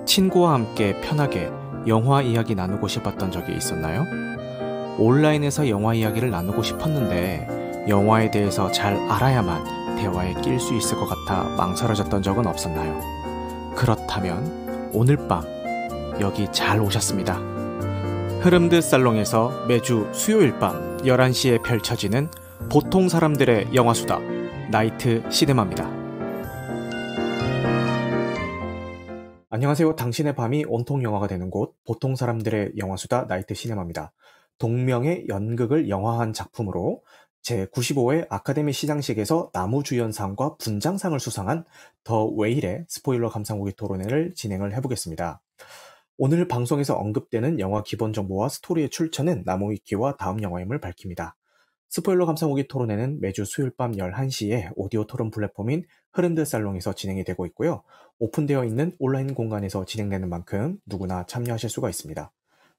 친구와 함께 편하게 영화 이야기 나누고 싶었던 적이 있었나요? 온라인에서 영화 이야기를 나누고 싶었는데 영화에 대해서 잘 알아야만 대화에 낄 수 있을 것 같아 망설여졌던 적은 없었나요? 그렇다면 오늘 밤 여기 잘 오셨습니다. 흐름드 살롱에서 매주 수요일 밤 11시에 펼쳐지는 보통 사람들의 영화수다 나이트 시네마입니다. 안녕하세요. 당신의 밤이 온통 영화가 되는 곳 보통 사람들의 영화수다 나이트 시네마입니다. 동명의 연극을 영화한 작품으로 제95회 아카데미 시상식에서 나무주연상과 분장상을 수상한 더 웨일의 스포일러 감상후기 토론회를 진행을 해보겠습니다. 오늘 방송에서 언급되는 영화 기본 정보와 스토리의 출처는 나무위키와 다음 영화임을 밝힙니다. 스포일러 감상후기 토론회는 매주 수요일 밤 11시에 오디오 토론 플랫폼인 흐름드 살롱에서 진행이 되고 있고요. 오픈되어 있는 온라인 공간에서 진행되는 만큼 누구나 참여하실 수가 있습니다.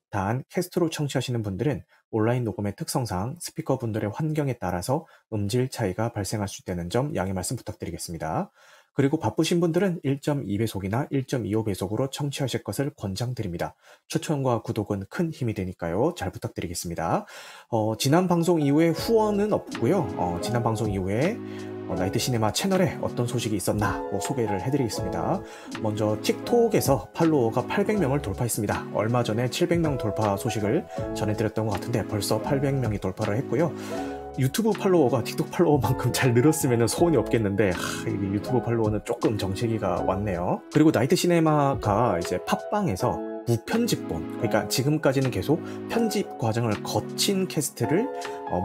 단, 캐스트로 청취하시는 분들은 온라인 녹음의 특성상 스피커분들의 환경에 따라서 음질 차이가 발생할 수 있다는 점 양해 말씀 부탁드리겠습니다. 그리고 바쁘신 분들은 1.2배속이나 1.25배속으로 청취하실 것을 권장드립니다. 추천과 구독은 큰 힘이 되니까요. 잘 부탁드리겠습니다. 지난 방송 이후에 후원은 없고요. 지난 방송 이후에 나이트 시네마 채널에 어떤 소식이 있었나 소개를 해드리겠습니다. 먼저 틱톡에서 팔로워가 800명을 돌파했습니다. 얼마 전에 700명 돌파 소식을 전해드렸던 것 같은데 벌써 800명이 돌파를 했고요. 유튜브 팔로워가 틱톡 팔로워만큼 잘 늘었으면 소원이 없겠는데 유튜브 팔로워는 조금 정체기가 왔네요. 그리고 나이트 시네마가 이제 팟빵에서 무편집본, 그러니까 지금까지는 계속 편집 과정을 거친 캐스트를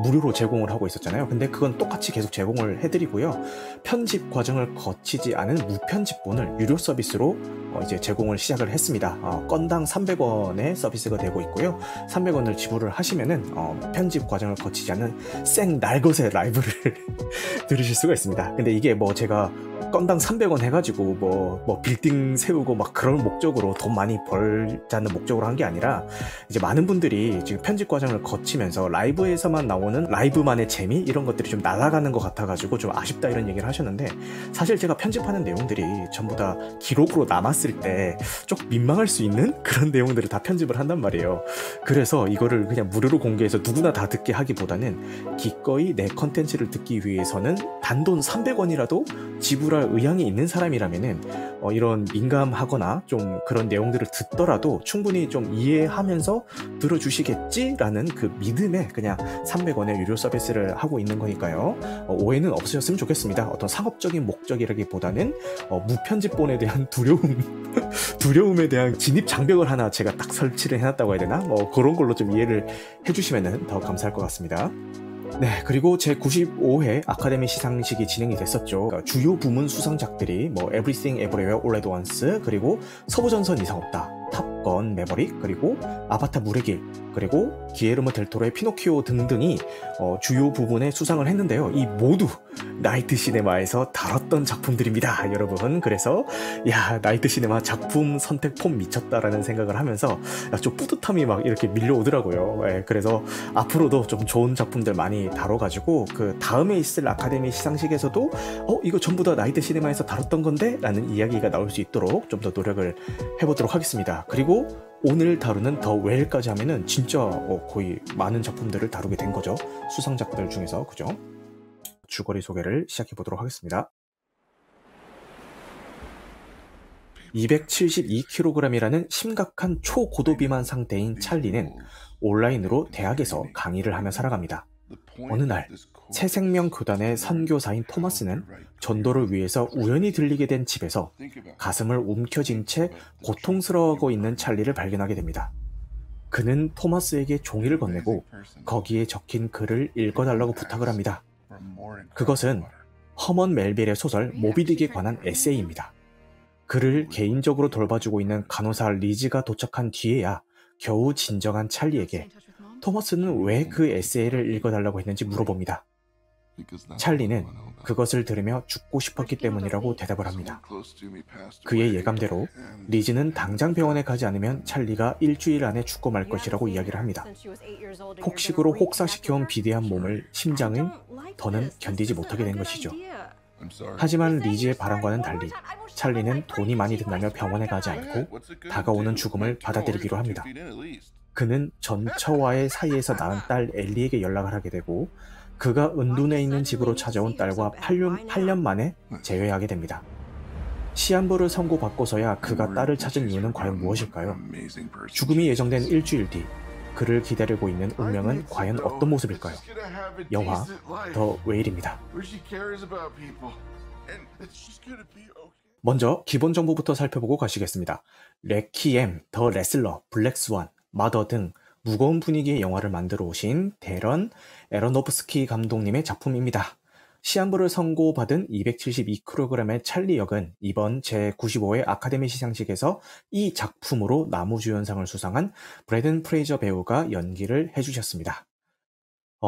무료로 제공을 하고 있었잖아요. 근데 그건 똑같이 계속 제공을 해드리고요. 편집 과정을 거치지 않은 무편집본을 유료 서비스로 이제 제공을 시작을 했습니다. 건당 300원의 서비스가 되고 있고요. 300원을 지불을 하시면은 편집 과정을 거치지 않은 생 날것의 라이브를 들으실 수가 있습니다. 근데 이게 뭐 제가 건당 300원 해가지고 뭐 빌딩 세우고 막 그런 목적으로 돈 많이 벌자는 목적으로 한 게 아니라 이제 많은 분들이 지금 편집 과정을 거치면서 라이브에서만 나오는 라이브만의 재미 이런 것들이 좀 날아가는 것 같아가지고 좀 아쉽다 이런 얘기를 하셨는데 사실 제가 편집하는 내용들이 전부 다 기록으로 남았을 때 조금 민망할 수 있는 그런 내용들을 다 편집을 한단 말이에요. 그래서 이거를 그냥 무료로 공개해서 누구나 다 듣게 하기보다는 기꺼이 내 컨텐츠를 듣기 위해서는 단돈 300원이라도 지불할 의향이 있는 사람이라면은 이런 민감하거나 좀 그런 내용들을 듣더라도 충분히 좀 이해하면서 들어주시겠지라는 그 믿음에 그냥 300원의 유료 서비스를 하고 있는 거니까요. 오해는 없으셨으면 좋겠습니다. 어떤 상업적인 목적이라기보다는 무편집본에 대한 두려움에 대한 진입 장벽을 하나 제가 딱 설치를 해놨다고 해야 되나? 그런 걸로 좀 이해를 해주시면 더 감사할 것 같습니다. 네, 그리고 제95회 아카데미 시상식이 진행이 됐었죠. 그러니까 주요 부문 수상작들이 Everything Everywhere All at Once, 그리고 서부전선 이상 없다, 탑건 매버릭, 그리고 아바타 물의 길, 그리고 기에르모 델 토로의 피노키오 등등이 주요 부분에 수상을 했는데요. 이 모두 나이트 시네마에서 다뤘던 작품들입니다, 여러분. 그래서 나이트 시네마 작품 선택 폼 미쳤다라는 생각을 하면서 좀 뿌듯함이 막 이렇게 밀려오더라고요. 그래서 앞으로도 좀 좋은 작품들 많이 다뤄가지고 그 다음에 있을 아카데미 시상식에서도 이거 전부 다 나이트 시네마에서 다뤘던 건데? 라는 이야기가 나올 수 있도록 좀 더 노력을 해보도록 하겠습니다. 그리고 오늘 다루는 더 웨일까지 하면은 진짜 거의 많은 작품들을 다루게 된 거죠. 수상작들 중에서, 그죠? 줄거리 소개를 시작해 보도록 하겠습니다. 272kg이라는 심각한 초고도 비만 상태인 찰리는 온라인으로 대학에서 강의를 하며 살아갑니다. 어느 날 새 생명 교단의 선교사인 토마스는 전도를 위해서 우연히 들리게 된 집에서 가슴을 움켜쥔 채 고통스러워하고 있는 찰리를 발견하게 됩니다. 그는 토마스에게 종이를 건네고 거기에 적힌 글을 읽어달라고 부탁을 합니다. 그것은 허먼 멜빌의 소설 모비딕에 관한 에세이입니다. 그를 개인적으로 돌봐주고 있는 간호사 리즈가 도착한 뒤에야 겨우 진정한 찰리에게 토마스는 왜 그 에세이를 읽어달라고 했는지 물어봅니다. 찰리는 그것을 들으며 죽고 싶었기 때문이라고 대답을 합니다. 그의 예감대로 리즈는 당장 병원에 가지 않으면 찰리가 일주일 안에 죽고 말 것이라고 이야기를 합니다. 폭식으로 혹사시켜온 비대한 몸을 심장은 더는 견디지 못하게 된 것이죠. 하지만 리즈의 바람과는 달리 찰리는 돈이 많이 든다며 병원에 가지 않고 다가오는 죽음을 받아들이기로 합니다. 그는 전처와의 사이에서 낳은 딸 엘리에게 연락을 하게 되고 그가 은둔해 있는 집으로 찾아온 딸과 8년 만에 재회하게 됩니다. 시한부를 선고받고서야 그가 딸을 찾은 이유는 과연 무엇일까요? 죽음이 예정된 일주일 뒤 그를 기다리고 있는 운명은 과연 어떤 모습일까요? 영화 더 웨일입니다. 먼저 기본 정보부터 살펴보고 가시겠습니다. 레퀴엠, 더 레슬러, 블랙스완, 마더 등 무거운 분위기의 영화를 만들어 오신 데런 에러노프스키 감독님의 작품입니다. 시한부를 선고받은 272kg의 찰리 역은 이번 제95회 아카데미 시상식에서 이 작품으로 나무주연상을 수상한 브래든 프레이저 배우가 연기를 해주셨습니다.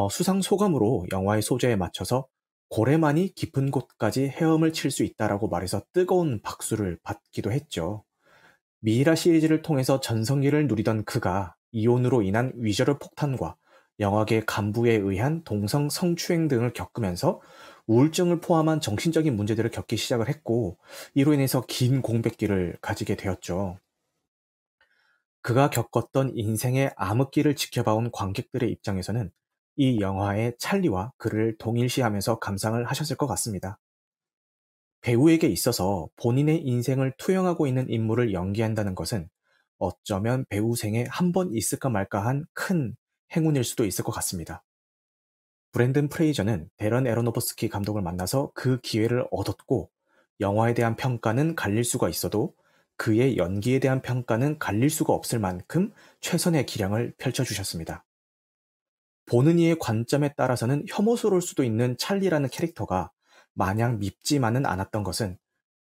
수상 소감으로 영화의 소재에 맞춰서 고래만이 깊은 곳까지 헤엄을 칠 수 있다라고 말해서 뜨거운 박수를 받기도 했죠. 미이라 시리즈를 통해서 전성기를 누리던 그가 이혼으로 인한 위저럴 폭탄과 영화계 간부에 의한 동성 성추행 등을 겪으면서 우울증을 포함한 정신적인 문제들을 겪기 시작을 했고 이로 인해서 긴 공백기를 가지게 되었죠. 그가 겪었던 인생의 암흑기를 지켜봐온 관객들의 입장에서는 이 영화의 찰리와 그를 동일시하면서 감상을 하셨을 것 같습니다. 배우에게 있어서 본인의 인생을 투영하고 있는 인물을 연기한다는 것은 어쩌면 배우 생에 한 번 있을까 말까 한 큰 행운일 수도 있을 것 같습니다. 브랜든 프레이저는 데런 에러노프스키 감독을 만나서 그 기회를 얻었고 영화에 대한 평가는 갈릴 수가 있어도 그의 연기에 대한 평가는 갈릴 수가 없을 만큼 최선의 기량을 펼쳐주셨습니다. 보는 이의 관점에 따라서는 혐오스러울 수도 있는 찰리라는 캐릭터가 마냥 밉지만은 않았던 것은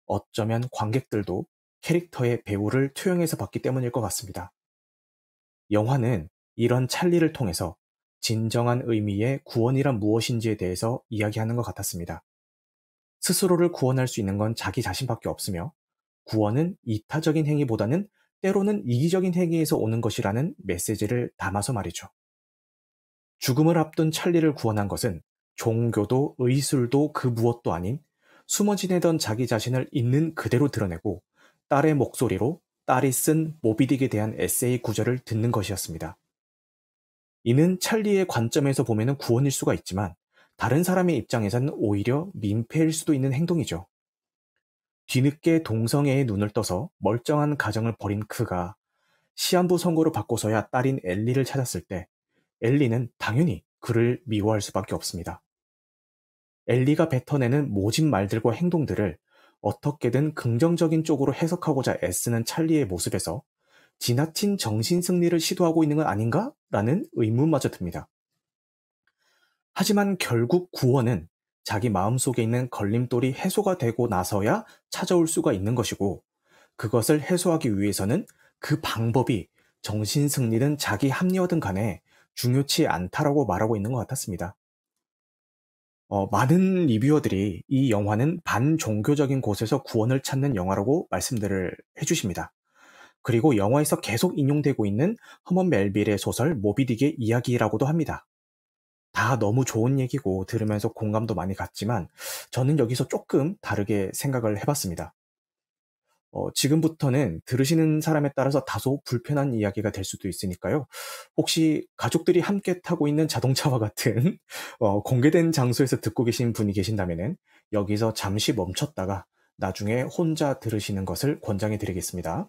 어쩌면 관객들도 캐릭터의 배우를 투영해서 봤기 때문일 것 같습니다. 영화는 이런 찰리를 통해서 진정한 의미의 구원이란 무엇인지에 대해서 이야기하는 것 같았습니다. 스스로를 구원할 수 있는 건 자기 자신밖에 없으며 구원은 이타적인 행위보다는 때로는 이기적인 행위에서 오는 것이라는 메시지를 담아서 말이죠. 죽음을 앞둔 찰리를 구원한 것은 종교도 의술도 그 무엇도 아닌 숨어 지내던 자기 자신을 있는 그대로 드러내고 딸의 목소리로 딸이 쓴 모비딕에 대한 에세이 구절을 듣는 것이었습니다. 이는 찰리의 관점에서 보면 구원일 수가 있지만 다른 사람의 입장에서는 오히려 민폐일 수도 있는 행동이죠. 뒤늦게 동성애에 눈을 떠서 멀쩡한 가정을 버린 그가 시한부 선고를 받고서야 딸인 엘리를 찾았을 때 엘리는 당연히 그를 미워할 수밖에 없습니다. 엘리가 뱉어내는 모진 말들과 행동들을 어떻게든 긍정적인 쪽으로 해석하고자 애쓰는 찰리의 모습에서 지나친 정신승리를 시도하고 있는 건 아닌가? 라는 의문마저 듭니다. 하지만 결국 구원은 자기 마음속에 있는 걸림돌이 해소가 되고 나서야 찾아올 수가 있는 것이고 그것을 해소하기 위해서는 그 방법이 정신승리든 자기 합리화든 간에 중요치 않다라고 말하고 있는 것 같았습니다. 많은 리뷰어들이 이 영화는 반종교적인 곳에서 구원을 찾는 영화라고 말씀들을 해주십니다. 그리고 영화에서 계속 인용되고 있는 허먼 멜빌의 소설 모비딕의 이야기라고도 합니다. 다 너무 좋은 얘기고 들으면서 공감도 많이 갔지만 저는 여기서 조금 다르게 생각을 해봤습니다. 지금부터는 들으시는 사람에 따라서 다소 불편한 이야기가 될 수도 있으니까요. 혹시 가족들이 함께 타고 있는 자동차와 같은 공개된 장소에서 듣고 계신 분이 계신다면 여기서 잠시 멈췄다가 나중에 혼자 들으시는 것을 권장해 드리겠습니다.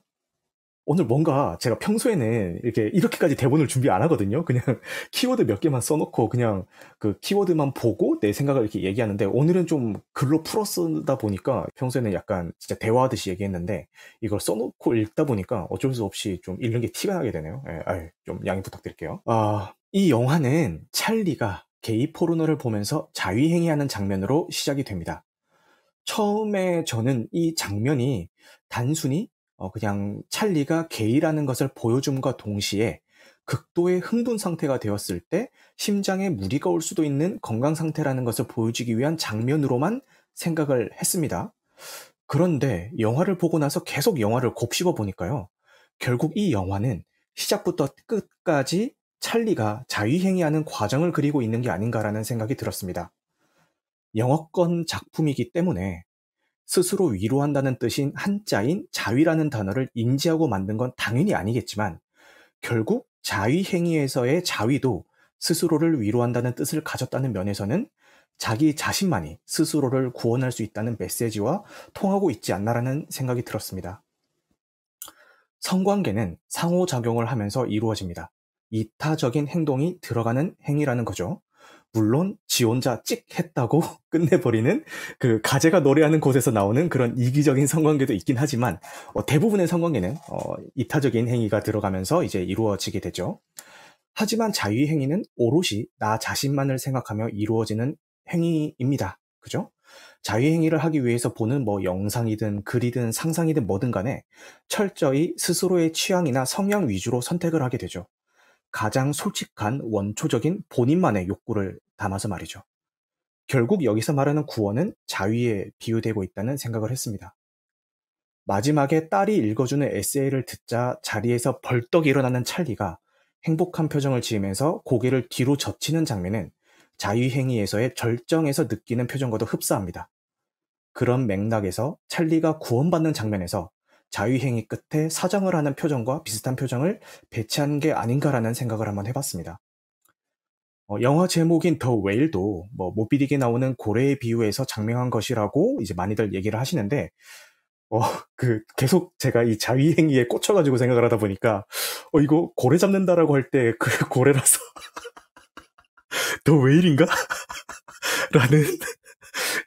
오늘 뭔가 제가 평소에는 이렇게까지 대본을 준비 안 하거든요. 그냥 키워드 몇 개만 써놓고 그냥 그 키워드만 보고 내 생각을 이렇게 얘기하는데 오늘은 좀 글로 풀어 쓰다 보니까 평소에는 약간 진짜 대화하듯이 얘기했는데 이걸 써놓고 읽다 보니까 어쩔 수 없이 좀 읽는 게 티가 나게 되네요. 좀 양해 부탁드릴게요. 이 영화는 찰리가 게이 포르노를 보면서 자위행위하는 장면으로 시작이 됩니다. 처음에 저는 이 장면이 단순히 그냥 찰리가 게이라는 것을 보여줌과 동시에 극도의 흥분 상태가 되었을 때 심장에 무리가 올 수도 있는 건강 상태라는 것을 보여주기 위한 장면으로만 생각을 했습니다. 그런데 영화를 보고 나서 계속 영화를 곱씹어 보니까요. 결국 이 영화는 시작부터 끝까지 찰리가 자위행위하는 과정을 그리고 있는 게 아닌가라는 생각이 들었습니다. 영어권 작품이기 때문에 스스로 위로한다는 뜻인 한자인 자위라는 단어를 인지하고 만든 건 당연히 아니겠지만 결국 자위행위에서의 자위도 스스로를 위로한다는 뜻을 가졌다는 면에서는 자기 자신만이 스스로를 구원할 수 있다는 메시지와 통하고 있지 않나라는 생각이 들었습니다. 성관계는 상호작용을 하면서 이루어집니다. 이타적인 행동이 들어가는 행위라는 거죠. 물론 지 혼자 찍 했다고 끝내버리는 그 가제가 노래하는 곳에서 나오는 그런 이기적인 성관계도 있긴 하지만 대부분의 성관계는 이타적인 행위가 들어가면서 이제 이루어지게 되죠. 하지만 자위 행위는 오롯이 나 자신만을 생각하며 이루어지는 행위입니다. 그죠? 자위 행위를 하기 위해서 보는 뭐 영상이든 글이든 상상이든 뭐든 간에 철저히 스스로의 취향이나 성향 위주로 선택을 하게 되죠. 가장 솔직한 원초적인 본인만의 욕구를 담아서 말이죠. 결국 여기서 말하는 구원은 자위에 비유되고 있다는 생각을 했습니다. 마지막에 딸이 읽어주는 에세이를 듣자 자리에서 벌떡 일어나는 찰리가 행복한 표정을 지으면서 고개를 뒤로 젖히는 장면은 자위행위에서의 절정에서 느끼는 표정과도 흡사합니다. 그런 맥락에서 찰리가 구원받는 장면에서 자위행위 끝에 사정을 하는 표정과 비슷한 표정을 배치한 게 아닌가라는 생각을 한번 해봤습니다. 영화 제목인 더 웨일도 뭐 모비딕에 나오는 고래에 비유해서 장명한 것이라고 이제 많이들 얘기를 하시는데 계속 제가 이 자위행위에 꽂혀가지고 생각을 하다 보니까 이거 고래 잡는다라고 할 때 그 고래라서 더 웨일인가? 라는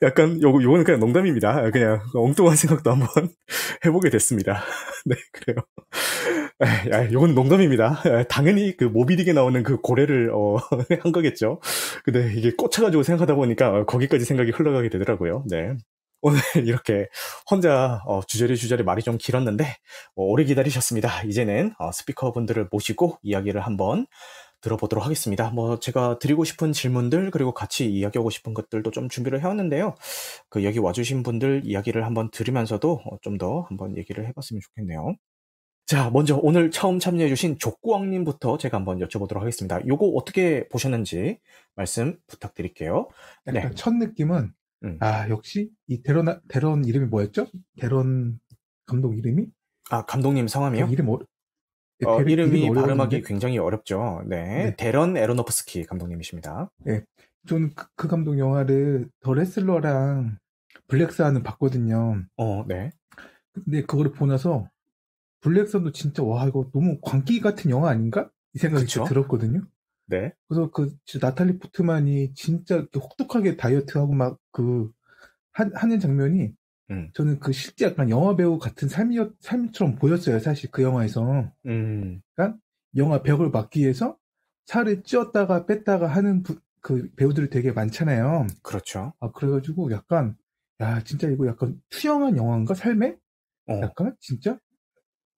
약간 요거는 그냥 농담입니다. 그냥 엉뚱한 생각도 한번 해보게 됐습니다. 네, 그래요. 요건 농담입니다. 당연히 그 모비딕에 나오는 그 고래를 한 거겠죠. 근데 이게 꽂혀가지고 생각하다 보니까 거기까지 생각이 흘러가게 되더라고요. 네. 오늘 이렇게 혼자 주저리 말이 좀 길었는데 오래 기다리셨습니다. 이제는 스피커분들을 모시고 이야기를 한번 들어보도록 하겠습니다. 제가 드리고 싶은 질문들 그리고 같이 이야기하고 싶은 것들도 좀 준비를 해왔는데요. 여기 와주신 분들 이야기를 한번 들으면서도 좀 더 한번 얘기를 해봤으면 좋겠네요. 자, 먼저 오늘 처음 참여해주신 족구왕님부터 제가 한번 여쭤보도록 하겠습니다. 요거 어떻게 보셨는지 말씀 부탁드릴게요. 약간 첫 느낌은 역시 이 데런 이름이 뭐였죠? 데런 감독 이름이? 감독님 성함이요? 이름이 발음하기 굉장히 어렵죠. 네. 데런 에로노프스키 감독님이십니다. 네. 저는 그 감독 영화를 더 레슬러랑 블랙스완은 봤거든요. 네. 근데 그거를 보고 나서 블랙스완도 진짜 이거 너무 광기 같은 영화 아닌가? 이 생각이 들었거든요. 네. 그래서 나탈리 포트만이 진짜 이렇게 혹독하게 다이어트하고 막 하는 장면이 저는 실제 약간 영화 배우 같은 삶처럼 보였어요. 사실 그 영화에서. 그러니까 영화 벽을 막기 위해서 살을 찌었다가 뺐다가 하는 그 배우들이 되게 많잖아요. 그렇죠. 그래가지고 약간 진짜 이거 약간 투영한 영화인가 삶에? 약간 진짜.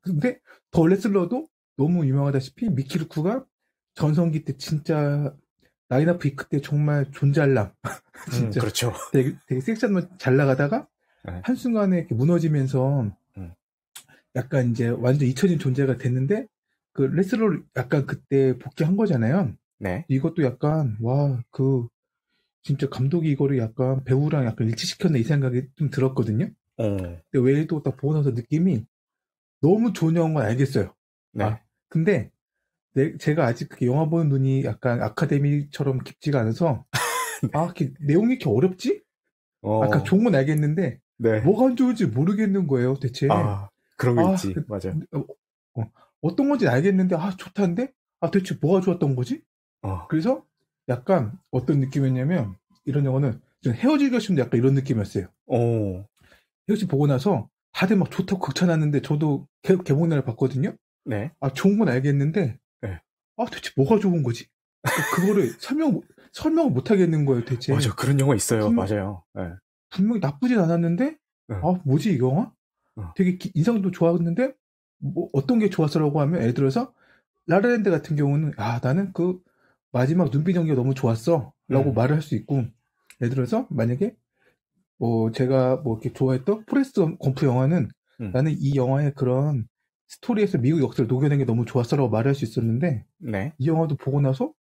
근데 더 레슬러도 너무 유명하다시피 미키 루크가 전성기 때 진짜 라인업 위크 때 정말 존잘남. 진짜. 그렇죠. 되게 섹시한 잘 나가다가 한순간에 이렇게 무너지면서 약간 이제 완전 잊혀진 존재가 됐는데 그 레슬러를 약간 그때 복귀한 거잖아요. 네. 이것도 약간 진짜 감독이 이거를 약간 배우랑 약간 일치시켰네 이 생각이 좀 들었거든요. 근데 외에도 딱 보고 나서 느낌이 너무 좋은 영화인 건 알겠어요. 네. 근데 제가 아직 영화 보는 눈이 약간 아카데미처럼 깊지가 않아서 이렇게 내용이 이렇게 어렵지? 아까 좋은 건 알겠는데 네. 뭐가 안 좋은지 모르겠는 거예요, 대체. 그런 게 있지. 맞아요. 어떤 건지 알겠는데 좋다는데 대체 뭐가 좋았던 거지? 그래서 약간 어떤 느낌이었냐면 이런 영화는 헤어질 결심도 약간 이런 느낌이었어요. 헤어질 보고 나서 다들 막 좋다고 극찬하는데 저도 개봉날을 봤거든요. 네. 좋은 건 알겠는데 네. 대체 뭐가 좋은 거지? 그거를 설명을 못 하겠는 거예요, 대체. 맞아, 그런 영화 있어요. 맞아요. 네. 분명히 나쁘진 않았는데 뭐지 이 영화? 되게 인상도 좋았는데 뭐 어떤 게 좋았어라고 하면 예를 들어서 라라랜드 같은 경우는 나는 그 마지막 눈빛 연기가 너무 좋았어 라고 말을 할 수 있고, 예를 들어서 만약에 뭐 제가 뭐 이렇게 좋아했던 포레스트 검프 영화는 나는 이 영화의 그런 스토리에서 미국 역사를 녹여낸 게 너무 좋았어라고 말할 수 있었는데, 네. 이 영화도 보고 나서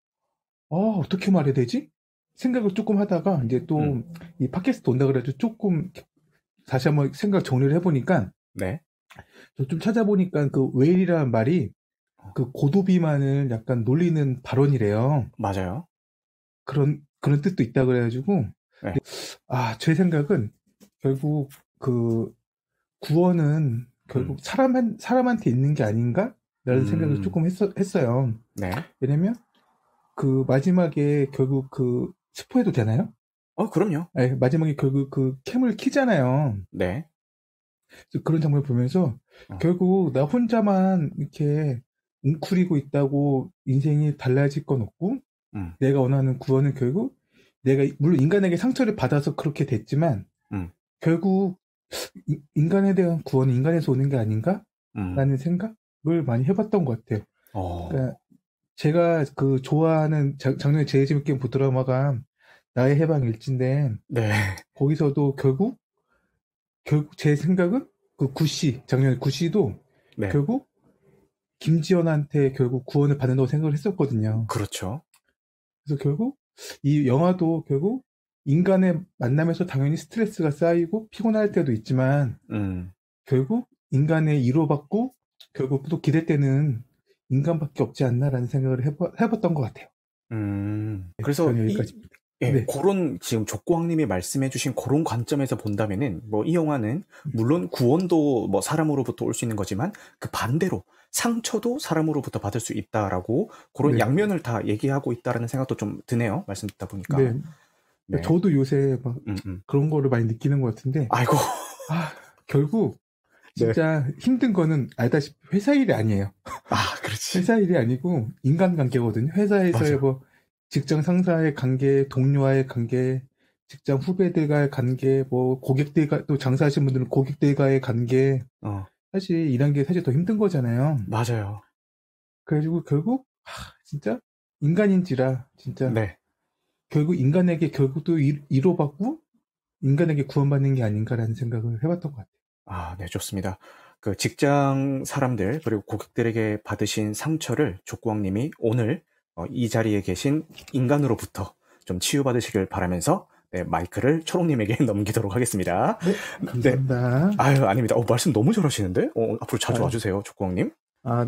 어떻게 말해야 되지? 생각을 조금 하다가 이제 또 이 팟캐스트 온다 그래도 조금 다시 한번 생각 정리를 해보니까, 네. 좀 찾아보니까 그 웨일이라는 말이 그 고도비만을 약간 놀리는 발언이래요. 맞아요. 그런 뜻도 있다 그래가지고, 네. 제 생각은 결국 그 구원은 결국 사람한테 있는 게 아닌가라는 생각을 조금 했어요. 네. 왜냐면 그 마지막에 결국 그 스포해도 되나요? 그럼요. 네, 마지막에 결국 그 캠을 키잖아요. 네. 그런 장면을 보면서 결국 나 혼자만 이렇게 웅크리고 있다고 인생이 달라질 건 없고, 내가 원하는 구원은 결국 내가 물론 인간에게 상처를 받아서 그렇게 됐지만 결국 인간에 대한 구원은 인간에서 오는 게 아닌가? 라는 생각을 많이 해봤던 것 같아요. 그러니까 제가 그 좋아하는 작년에 제일 재밌게 본 드라마가 나의 해방 일지인데, 네. 거기서도 결국 제 생각은 그 작년에 구씨도 네. 결국 김지연한테 결국 구원을 받는다고 생각을 했었거든요. 그렇죠. 그래서 결국 이 영화도 결국 인간의 만남에서 당연히 스트레스가 쌓이고 피곤할 때도 있지만 결국 인간의 위로받고 결국 또 기댈 때는 인간밖에 없지 않나라는 생각을 해봤던 것 같아요. 그래서 여기까지입니다. 네. 그런 지금 족구왕님이 말씀해주신 그런 관점에서 본다면은 뭐 이 영화는 물론 구원도 뭐 사람으로부터 올 수 있는 거지만 그 반대로 상처도 사람으로부터 받을 수 있다라고 그런 네. 양면을 다 얘기하고 있다라는 생각도 좀 드네요. 말씀 듣다 보니까. 네. 네. 저도 요새 막 그런 거를 많이 느끼는 것 같은데. 아이고. 결국 진짜 네. 힘든 거는 알다시피 회사 일이 아니에요. 그렇지. 회사 일이 아니고 인간관계거든요. 회사에서의 뭐 직장 상사의 관계, 동료와의 관계, 직장 후배들과의 관계, 뭐 고객들과 또 장사하시는 분들은 고객들과의 관계. 사실 이런 게 사실 더 힘든 거잖아요. 맞아요. 그래가지고 결국 진짜 인간인지라 진짜 네. 결국 인간에게 결국도 위로받고 인간에게 구원받는 게 아닌가라는 생각을 해봤던 것 같아요. 네, 좋습니다. 그 직장 사람들 그리고 고객들에게 받으신 상처를 족구왕님이 오늘 이 자리에 계신 인간으로부터 좀 치유받으시길 바라면서 네, 마이크를 초롱님에게 넘기도록 하겠습니다. 네, 감사합니다. 네. 아닙니다. 말씀 너무 잘하시는데? 앞으로 자주 와주세요, 족구왕님.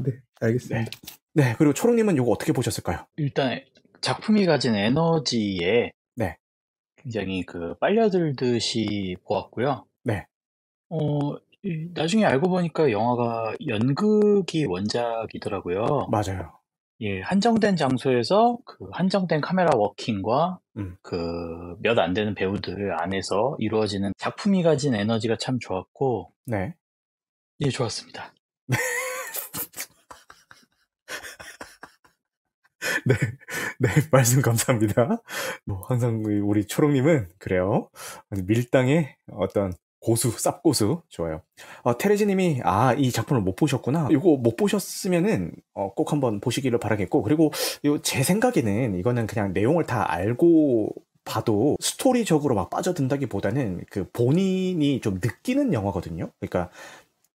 네, 알겠습니다. 네, 그리고 초롱님은 이거 어떻게 보셨을까요? 일단 작품이 가진 에너지에 네. 굉장히 빨려들듯이 보았고요. 네. 나중에 알고 보니까 영화가 연극이 원작이더라고요. 맞아요. 예, 한정된 장소에서 그 한정된 카메라 워킹과 그 몇 안 되는 배우들 안에서 이루어지는 작품이 가진 에너지가 참 좋았고, 네. 예, 좋았습니다. 네, 네, 말씀 감사합니다. 뭐, 항상 우리 초롱님은 그래요. 밀당의 어떤 고수, 쌉고수. 좋아요. 테레지님이, 이 작품을 못 보셨구나. 이거 못 보셨으면은, 꼭 한번 보시기를 바라겠고, 그리고 제 생각에는 이거는 그냥 내용을 다 알고 봐도 스토리적으로 막 빠져든다기 보다는 그 본인이 좀 느끼는 영화거든요. 그러니까,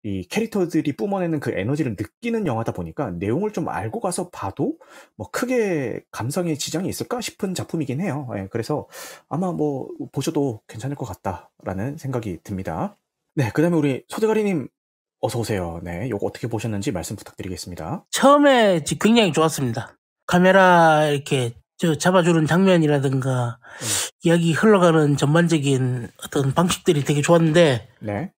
이 캐릭터들이 뿜어내는 그 에너지를 느끼는 영화다 보니까 내용을 좀 알고 가서 봐도 뭐 크게 감상에 지장이 있을까 싶은 작품이긴 해요. 예, 그래서 아마 뭐 보셔도 괜찮을 것 같다라는 생각이 듭니다. 네, 그 다음에 우리 소대가리님 어서오세요. 네, 요거 어떻게 보셨는지 말씀 부탁드리겠습니다. 처음에 굉장히 좋았습니다. 카메라 이렇게 잡아주는 장면이라든가 이야기 흘러가는 전반적인 어떤 방식들이 되게 좋았는데 네.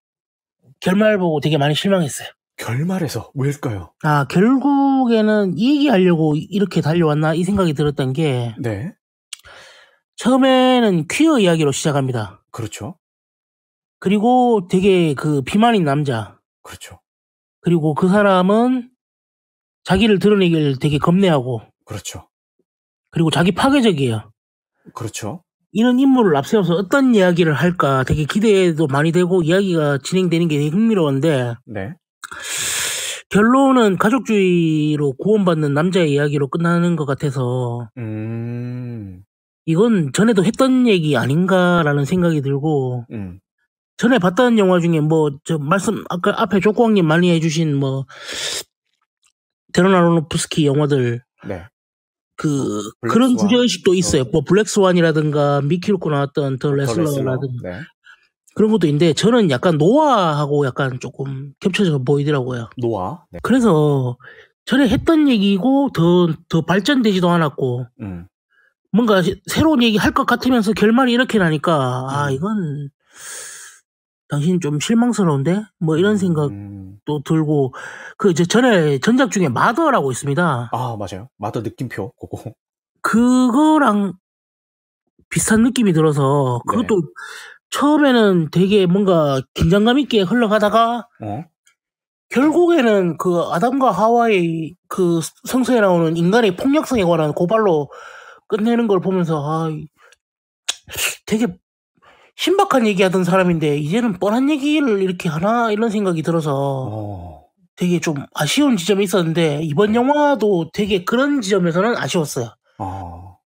결말 보고 되게 많이 실망했어요. 결말에서 왜일까요? 결국에는 이 얘기하려고 이렇게 달려왔나 이 생각이 들었던 게 네. 처음에는 퀴어 이야기로 시작합니다. 그렇죠. 그리고 되게 그 비만인 남자. 그렇죠. 그리고 그 사람은 자기를 드러내길 되게 겁내하고. 그렇죠. 그리고 자기 파괴적이에요. 그렇죠. 이런 인물을 앞세워서 어떤 이야기를 할까 되게 기대도 많이 되고 이야기가 진행되는 게 되게 흥미로운데 네. 결론은 가족주의로 구원받는 남자의 이야기로 끝나는 것 같아서 이건 전에도 했던 얘기 아닌가라는 생각이 들고 전에 봤던 영화 중에 아까 앞에 조구왕님 많이 해주신 데런 아로노프스키 영화들 네. 그런 주제의식도 있어요. 블랙스완이라든가 미키 루코 나왔던 더 레슬러라든가 네. 그런 것도 있는데 저는 약간 노아하고 약간 조금 겹쳐져 보이더라고요. 노아. 네. 그래서 전에 했던 얘기고 더 발전되지도 않았고 뭔가 새로운 얘기 할 것 같으면서 결말이 이렇게 나니까 이건 당신 좀 실망스러운데 이런 생각도 들고 전에 전작 중에 마더라고 있습니다. 아 맞아요. 마더 느낌표 그거랑 비슷한 느낌이 들어서 그것도 네. 처음에는 되게 뭔가 긴장감 있게 흘러가다가 결국에는 그 아담과 하와의 그 성서에 나오는 인간의 폭력성에 관한 고발로 끝내는 걸 보면서 되게 신박한 얘기하던 사람인데 이제는 뻔한 얘기를 이렇게 하나 이런 생각이 들어서 되게 좀 아쉬운 지점이 있었는데 이번 영화도 되게 그런 지점에서는 아쉬웠어요.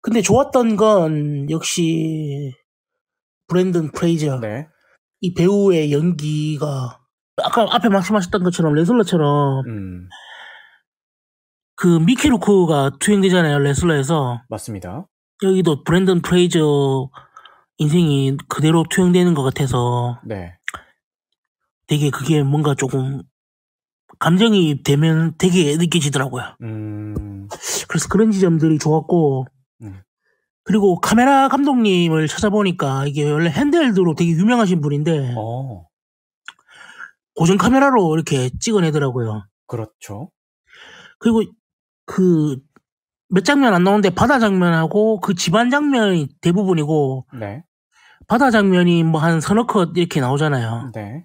근데 좋았던 건 역시 브랜든 프레이저. 네. 이 배우의 연기가 아까 앞에 말씀하셨던 것처럼 레슬러처럼 그 미키 루크가 투영되잖아요. 레슬러에서. 맞습니다. 여기도 브랜든 프레이저 인생이 그대로 투영되는 것 같아서 네. 되게 그게 뭔가 조금 감정이 되면 되게 느껴지더라고요. 그래서 그런 지점들이 좋았고 그리고 카메라 감독님을 찾아보니까 이게 원래 핸드헬드로 되게 유명하신 분인데 고정 카메라로 이렇게 찍어내더라고요. 그렇죠. 그리고 그 몇 장면 안 나오는데 바다 장면하고 그 집안 장면이 대부분이고 네. 바다 장면이 한 서너 컷 이렇게 나오잖아요. 네.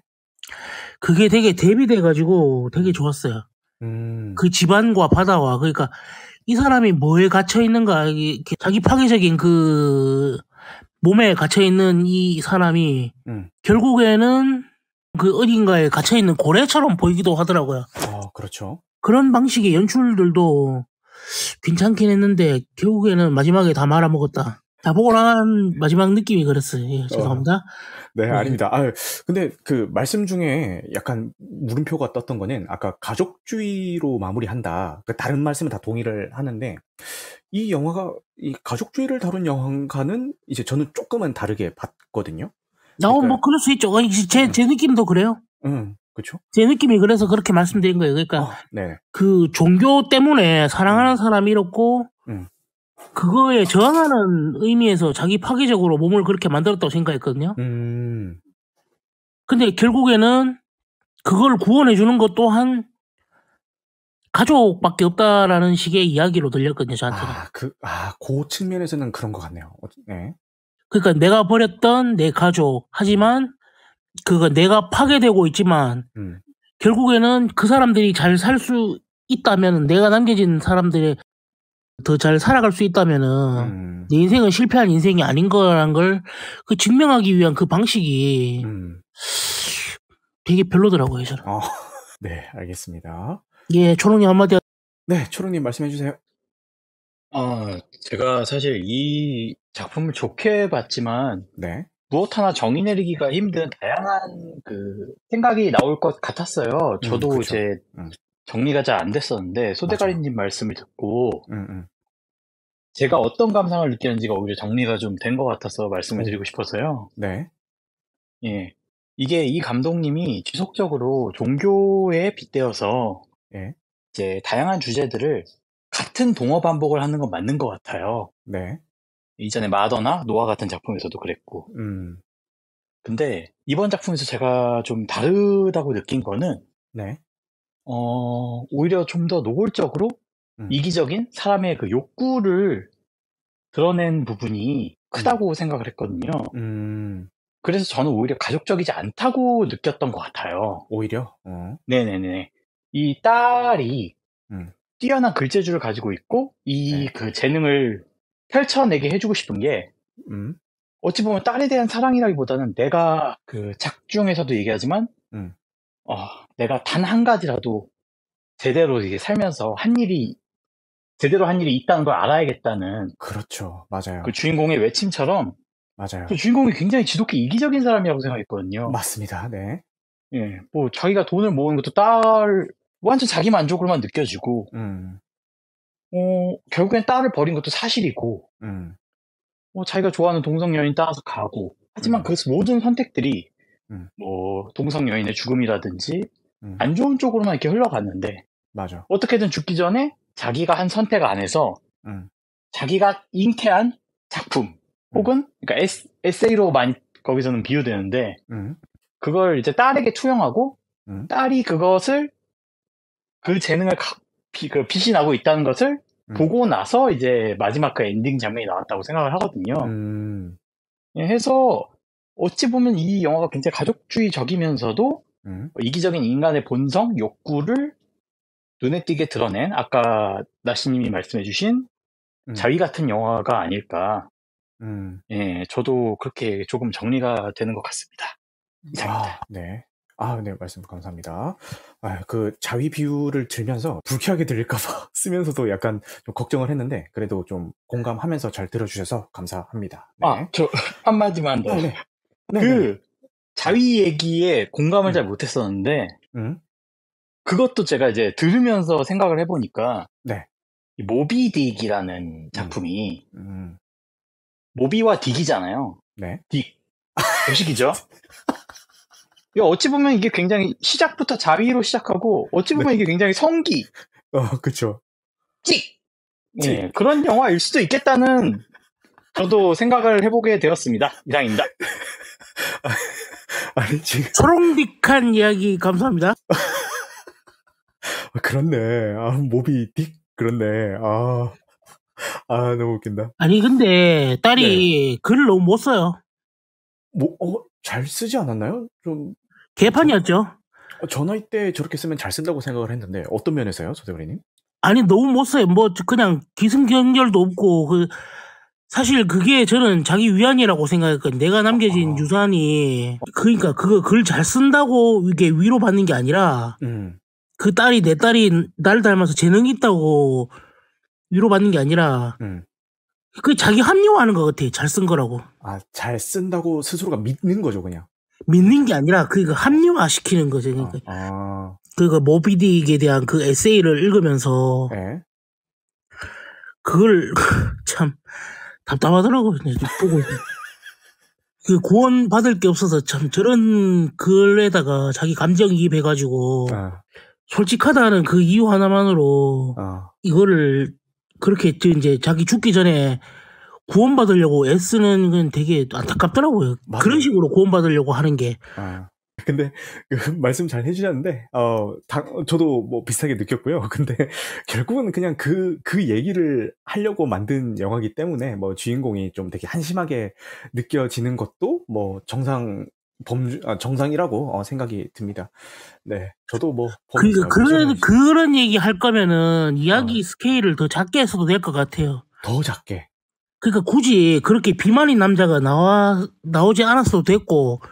그게 되게 대비돼가지고 되게 좋았어요. 그 집안과 바다와 그러니까 이 사람이 뭐에 갇혀 있는가 이렇게 자기 파괴적인 그 몸에 갇혀 있는 이 사람이 결국에는 그 어딘가에 갇혀 있는 고래처럼 보이기도 하더라고요. 그렇죠. 그런 방식의 연출들도 괜찮긴 했는데 결국에는 마지막에 다 말아먹었다. 다 보고 난 마지막 느낌이 그랬어요. 예, 죄송합니다. 네, 아닙니다. 근데 그 말씀 중에 약간 물음표가 떴던 거는 아까 가족주의로 마무리한다. 다른 말씀은 다 동의를 하는데 이 영화가 이 가족주의를 다룬 영화가는 이제 저는 조금은 다르게 봤거든요. 그러니까, 그럴 수 있죠. 제 느낌도 그래요. 그렇죠. 제 느낌이 그래서 그렇게 말씀드린 거예요. 그러니까 네. 그 종교 때문에 사랑하는 사람이 잃었고 그거에 저항하는 의미에서 자기 파괴적으로 몸을 그렇게 만들었다고 생각했거든요. 근데 결국에는 그걸 구원해주는 것 또한 가족밖에 없다라는 식의 이야기로 들렸거든요, 저한테는. 그 측면에서는 그런 것 같네요. 네. 그러니까 내가 버렸던 내 가족, 하지만 내가 파괴되고 있지만 결국에는 그 사람들이 잘 살 수 있다면 내가 남겨진 사람들이 더 잘 살아갈 수 있다면은 내 인생은 실패한 인생이 아닌 거라는 걸 증명하기 위한 그 방식이 되게 별로더라고요, 저는. 네, 알겠습니다. 예, 초롱님 한마디. 네, 초롱님 말씀해 주세요. 제가 사실 이 작품을 좋게 봤지만 네. 무엇 하나 정의 내리기가 힘든 다양한 그 생각이 나올 것 같았어요. 저도 그쵸. 이제 정리가 잘 안 됐었는데 소대가리님 말씀을 듣고 제가 어떤 감상을 느꼈는지가 오히려 정리가 좀 된 것 같아서 말씀을 드리고 싶어서요. 네. 예. 이게 이 감독님이 지속적으로 종교에 빗대어서 이제 다양한 주제들을 같은 동어 반복을 하는 건 맞는 것 같아요. 네. 이전에 마더나 노아 같은 작품에서도 그랬고. 근데 이번 작품에서 제가 좀 다르다고 느낀 거는 네. 오히려 좀 더 노골적으로 이기적인 사람의 그 욕구를 드러낸 부분이 크다고 생각을 했거든요. 그래서 저는 오히려 가족적이지 않다고 느꼈던 것 같아요. 오히려? 네네네. 이 딸이 뛰어난 글재주를 가지고 있고 그 재능을 펼쳐내게 해주고 싶은 게 어찌 보면 딸에 대한 사랑이라기보다는 내가 그 작중에서도 얘기하지만 내가 단 한 가지라도 제대로 이게 살면서 제대로 한 일이 있다는 걸 알아야겠다는. 그렇죠. 맞아요. 그 주인공의 외침처럼. 맞아요. 그 주인공이 굉장히 지독히 이기적인 사람이라고 생각했거든요. 맞습니다. 네. 예, 뭐 자기가 돈을 모으는 것도 완전 자기 만족으로만 느껴지고, 결국엔 딸을 버린 것도 사실이고, 자기가 좋아하는 동성 여인 따라서 가고, 하지만 그 모든 선택들이 뭐 동성 여인의 죽음이라든지 안 좋은 쪽으로만 이렇게 흘러갔는데, 맞아. 어떻게든 죽기 전에 자기가 한 선택 안에서 자기가 잉태한 작품 혹은 그러니까 에세이로 많이 거기서는 비유되는데 그걸 이제 딸에게 투영하고 딸이 그것을 그 재능을 빛이 나고 있다는 것을 보고 나서 이제 마지막 그 엔딩 장면이 나왔다고 생각을 하거든요. 예, 해서 어찌 보면 이 영화가 굉장히 가족주의적이면서도 이기적인 인간의 본성, 욕구를 눈에 띄게 드러낸 아까 나시님이 말씀해주신 자위 같은 영화가 아닐까. 예, 저도 그렇게 조금 정리가 되는 것 같습니다. 이상입니다. 네. 네, 말씀 감사합니다. 그 자위 비유를 들면서 불쾌하게 들릴까봐 쓰면서도 약간 좀 걱정을 했는데 그래도 좀 공감하면서 잘 들어주셔서 감사합니다. 네. 저 한마디만 더. 네. 자위 얘기에 공감을 잘 못했었는데 그것도 제가 이제 들으면서 생각을 해보니까 이 모비 딕이라는 작품이 모비와 딕이잖아요. 네. 딕. 도식이죠. 어찌 보면 이게 굉장히 시작부터 자위로 시작하고 어찌 보면 이게 굉장히 성기. 그쵸. 찍! 예, 그런 영화일 수도 있겠다는 저도 생각을 해보게 되었습니다. 이상입니다. 아니, 지금. 초롱딕한 이야기 감사합니다. 그렇네. 모비 딕? 그렇네. 너무 웃긴다. 아니, 근데 딸이 글을 너무 못 써요. 잘 쓰지 않았나요? 좀. 개판이었죠. 저 나이 때 저렇게 쓰면 잘 쓴다고 생각을 했는데, 어떤 면에서요, 조대관님? 아니, 너무 못 써요. 그냥 기승전결도 없고, 사실 그게 저는 자기 위안이라고 생각했거든요. 내가 남겨진 유산이, 그러니까 그거 글 잘 쓴다고 이게 위로받는 게 아니라, 그 내 딸이 날 닮아서 재능이 있다고 위로받는 게 아니라, 그 자기 합리화하는 것 같아. 잘 쓴 거라고. 잘 쓴다고 스스로가 믿는 거죠, 그냥. 믿는 게 아니라 그거 합리화 시키는 거죠. 그러니까. 모비딕에 대한 그 에세이를 읽으면서 그걸 참 답답하더라고요. 보고 그 구원 받을 게 없어서 참 저런 글에다가 자기 감정이입해가지고 솔직하다는 그 이유 하나만으로 이거를 그렇게 이제 자기 죽기 전에 구원받으려고 애쓰는 건 되게 안타깝더라고요. 맞아요. 그런 식으로 구원받으려고 하는 게. 근데 말씀 잘 해주셨는데 저도 뭐 비슷하게 느꼈고요. 근데 결국은 그냥 그 얘기를 하려고 만든 영화이기 때문에 뭐 주인공이 좀 되게 한심하게 느껴지는 것도 뭐 정상이라고 생각이 듭니다. 네, 저도 뭐 그런 얘기 할 거면은 이야기 스케일을 더 작게 했어도 될 것 같아요. 더 작게. 그러니까 굳이 그렇게 비만인 남자가 나오지 않았어도 됐고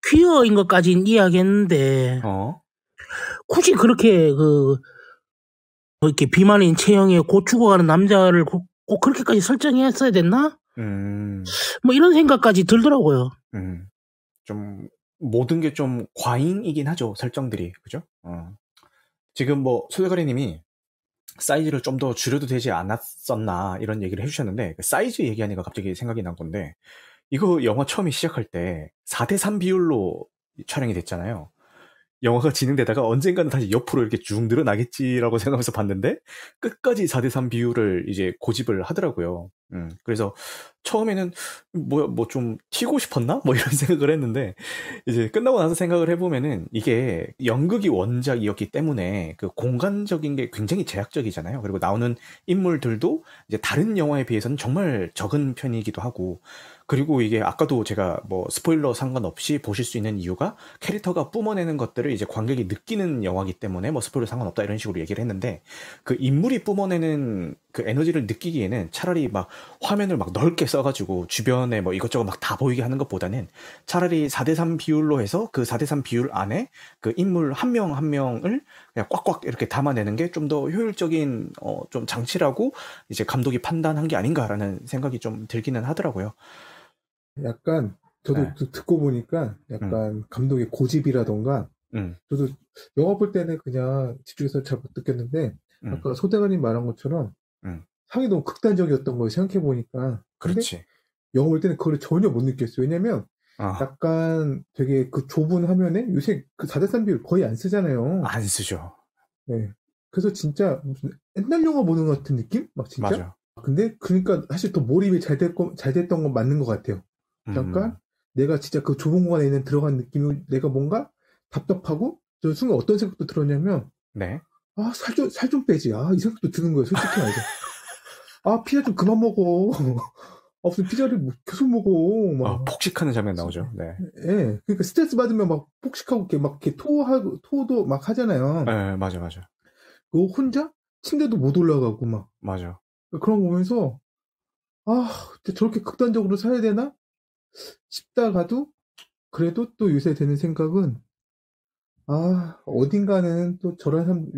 퀴어인 것까지는 이해하겠는데 굳이 그렇게 이렇게 비만인 체형에 곧 죽어가는 남자를 꼭 그렇게까지 설정했어야 됐나? 뭐 이런 생각까지 들더라고요. 좀 모든 게 좀 과잉이긴 하죠, 설정들이. 그죠? 지금 뭐 소대가리님이 사이즈를 좀 더 줄여도 되지 않았었나 이런 얘기를 해주셨는데 사이즈 얘기하니까 갑자기 생각이 난 건데 이거 영화 처음에 시작할 때 4:3 비율로 촬영이 됐잖아요. 영화가 진행되다가 언젠가는 다시 옆으로 이렇게 쭉 늘어나겠지라고 생각하면서 봤는데 끝까지 4:3 비율을 이제 고집을 하더라고요. 그래서 처음에는 뭐 좀 튀고 싶었나? 뭐 이런 생각을 했는데 이제 끝나고 나서 생각을 해보면은 이게 연극이 원작이었기 때문에 그 공간적인 게 굉장히 제약적이잖아요. 그리고 나오는 인물들도 이제 다른 영화에 비해서는 정말 적은 편이기도 하고 그리고 이게 아까도 제가 뭐 스포일러 상관없이 보실 수 있는 이유가 캐릭터가 뿜어내는 것들을 이제 관객이 느끼는 영화이기 때문에 뭐 스포일러 상관없다 이런 식으로 얘기를 했는데 그 인물이 뿜어내는 그 에너지를 느끼기에는 차라리 막 화면을 막 넓게 써가지고 주변에 뭐 이것저것 막 다 보이게 하는 것보다는 차라리 4대3 비율로 해서 그 4대3 비율 안에 그 인물 한 명 한 명을 그냥 꽉꽉 이렇게 담아내는 게 좀 더 효율적인 좀 장치라고 이제 감독이 판단한 게 아닌가라는 생각이 좀 들기는 하더라고요. 약간 저도 네. 듣고 보니까 약간 감독의 고집이라던가 저도 영화 볼 때는 그냥 집중해서 잘 못 느꼈는데 아까 소대가님 말한 것처럼 상이 너무 극단적이었던 걸 생각해 보니까 그렇지. 영화 볼 때는 그걸 전혀 못 느꼈어요. 왜냐면 약간 되게 그 좁은 화면에 요새 그 4대3 비율 거의 안 쓰잖아요. 안 쓰죠. 네. 그래서 진짜 무슨 옛날 영화 보는 것 같은 느낌? 막 진짜? 맞아. 근데 그러니까 사실 더 몰입이 잘 됐던 건 맞는 것 같아요. 잠깐 내가 진짜 그 좁은 공간에 있는 들어간 느낌이 내가 뭔가 답답하고 저 순간 어떤 생각도 들었냐면 네. 아, 살 좀 빼지. 아, 이 생각도 드는 거예요. 솔직히 말해서. 아, 피자 좀 그만 먹어. 아, 무슨 피자를 뭐 계속 먹어. 막. 폭식하는 장면 나오죠. 네. 예. 그러니까 스트레스 받으면 막 폭식하고 이렇게 토도 막 하잖아요. 네, 맞아. 그거 혼자 침대도 못 올라가고 막. 맞아. 그런 거 보면서 아, 저렇게 극단적으로 살아야 되나? 싶다가도 그래도 또 요새 드는 생각은 아, 어딘가는 또 저런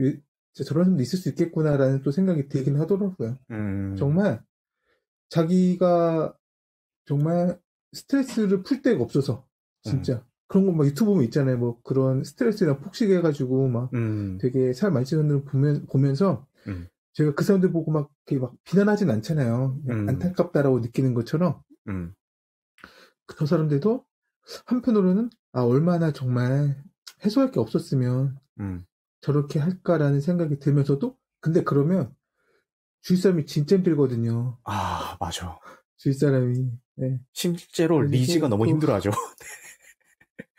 사람도 있을 수 있겠구나라는 또 생각이 들긴 하더라고요. 정말 자기가 정말 스트레스를 풀 데가 없어서 진짜 그런 거 막 유튜브 보면 있잖아요. 뭐 그런 스트레스랑 폭식해가지고 막 되게 살 많이 찌는 분 보면서 제가 그 사람들 보고 막 이렇게 막 비난하진 않잖아요. 안타깝다라고 느끼는 것처럼 저 사람들도 한편으로는 아 얼마나 정말 해소할 게 없었으면 저렇게 할까라는 생각이 들면서도 근데 그러면 주위 사람이 진짜 힘들거든요. 아 맞아. 주위 사람이 네. 실제로 리지가 너무 힘들어하죠.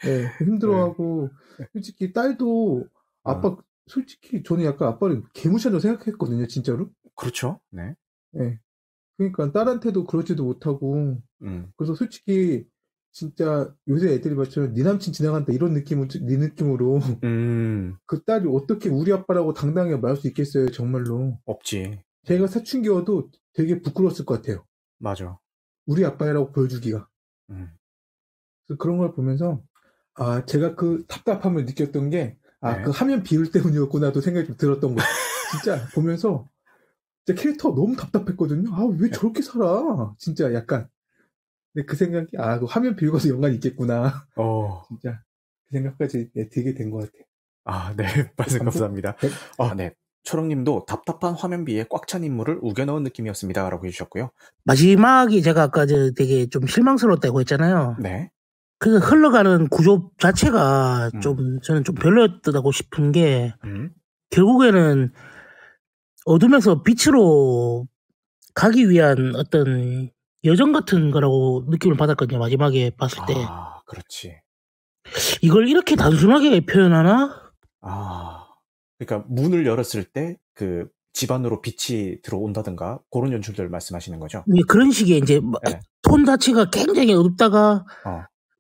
네, 힘들어하고 솔직히 딸도 아빠 솔직히 저는 약간 아빠를 개무시한다고 생각했거든요, 진짜로. 그렇죠. 네. 네. 그러니까 딸한테도 그러지도 못하고 그래서 솔직히 진짜 요새 애들이 말처럼 네 남친 지나간다 이런 느낌으로 그 딸이 어떻게 우리 아빠라고 당당하게 말할 수 있겠어요, 정말로. 없지. 제가 사춘기여도 되게 부끄러웠을 것 같아요. 맞아. 우리 아빠라고 보여주기가. 그래서 그런 걸 보면서 아 제가 그 답답함을 느꼈던 게 그 화면 비율 때문이었구나도 생각이 좀 들었던 거예요. 진짜 보면서 진짜 캐릭터가 너무 답답했거든요. 아 왜 저렇게 살아? 진짜 약간. 근데 그 생각이 그 화면 비율과도 연관이 있겠구나. 진짜 그 생각까지 들게 된 것 같아요. 아 네 말씀 감사합니다. 네. 초롱님도 답답한 화면비에 꽉 찬 인물을 우겨넣은 느낌이었습니다. 라고 해주셨고요. 마지막이 제가 아까 되게 좀 실망스러웠다고 했잖아요. 네. 그 흘러가는 구조 자체가 좀 저는 좀 별로였다고 싶은 게 결국에는 어둠에서 빛으로 가기 위한 어떤 여정 같은 거라고 느낌을 받았거든요. 마지막에 봤을 때. 아 그렇지. 이걸 이렇게 단순하게 표현하나? 그러니까 문을 열었을 때 그 집안으로 빛이 들어온다든가 그런 연출들 말씀하시는 거죠? 그런 식의 이제 톤 자체가 굉장히 어둡다가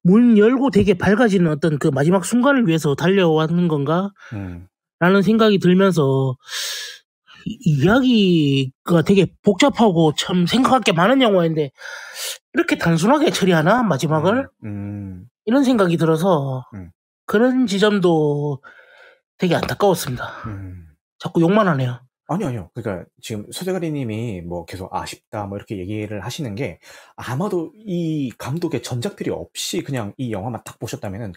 문 열고 되게 밝아지는 어떤 그 마지막 순간을 위해서 달려왔는 건가? 라는 생각이 들면서 이야기가 되게 복잡하고 참 생각할 게 많은 영화인데 이렇게 단순하게 처리하나? 마지막을? 이런 생각이 들어서 그런 지점도 되게 안타까웠습니다. 자꾸 욕만 하네요. 아니요. 그러니까 지금 소대가리님이 뭐 계속 아쉽다 뭐 이렇게 얘기를 하시는 게 아마도 이 감독의 전작 필요 없이 그냥 이 영화만 딱 보셨다면은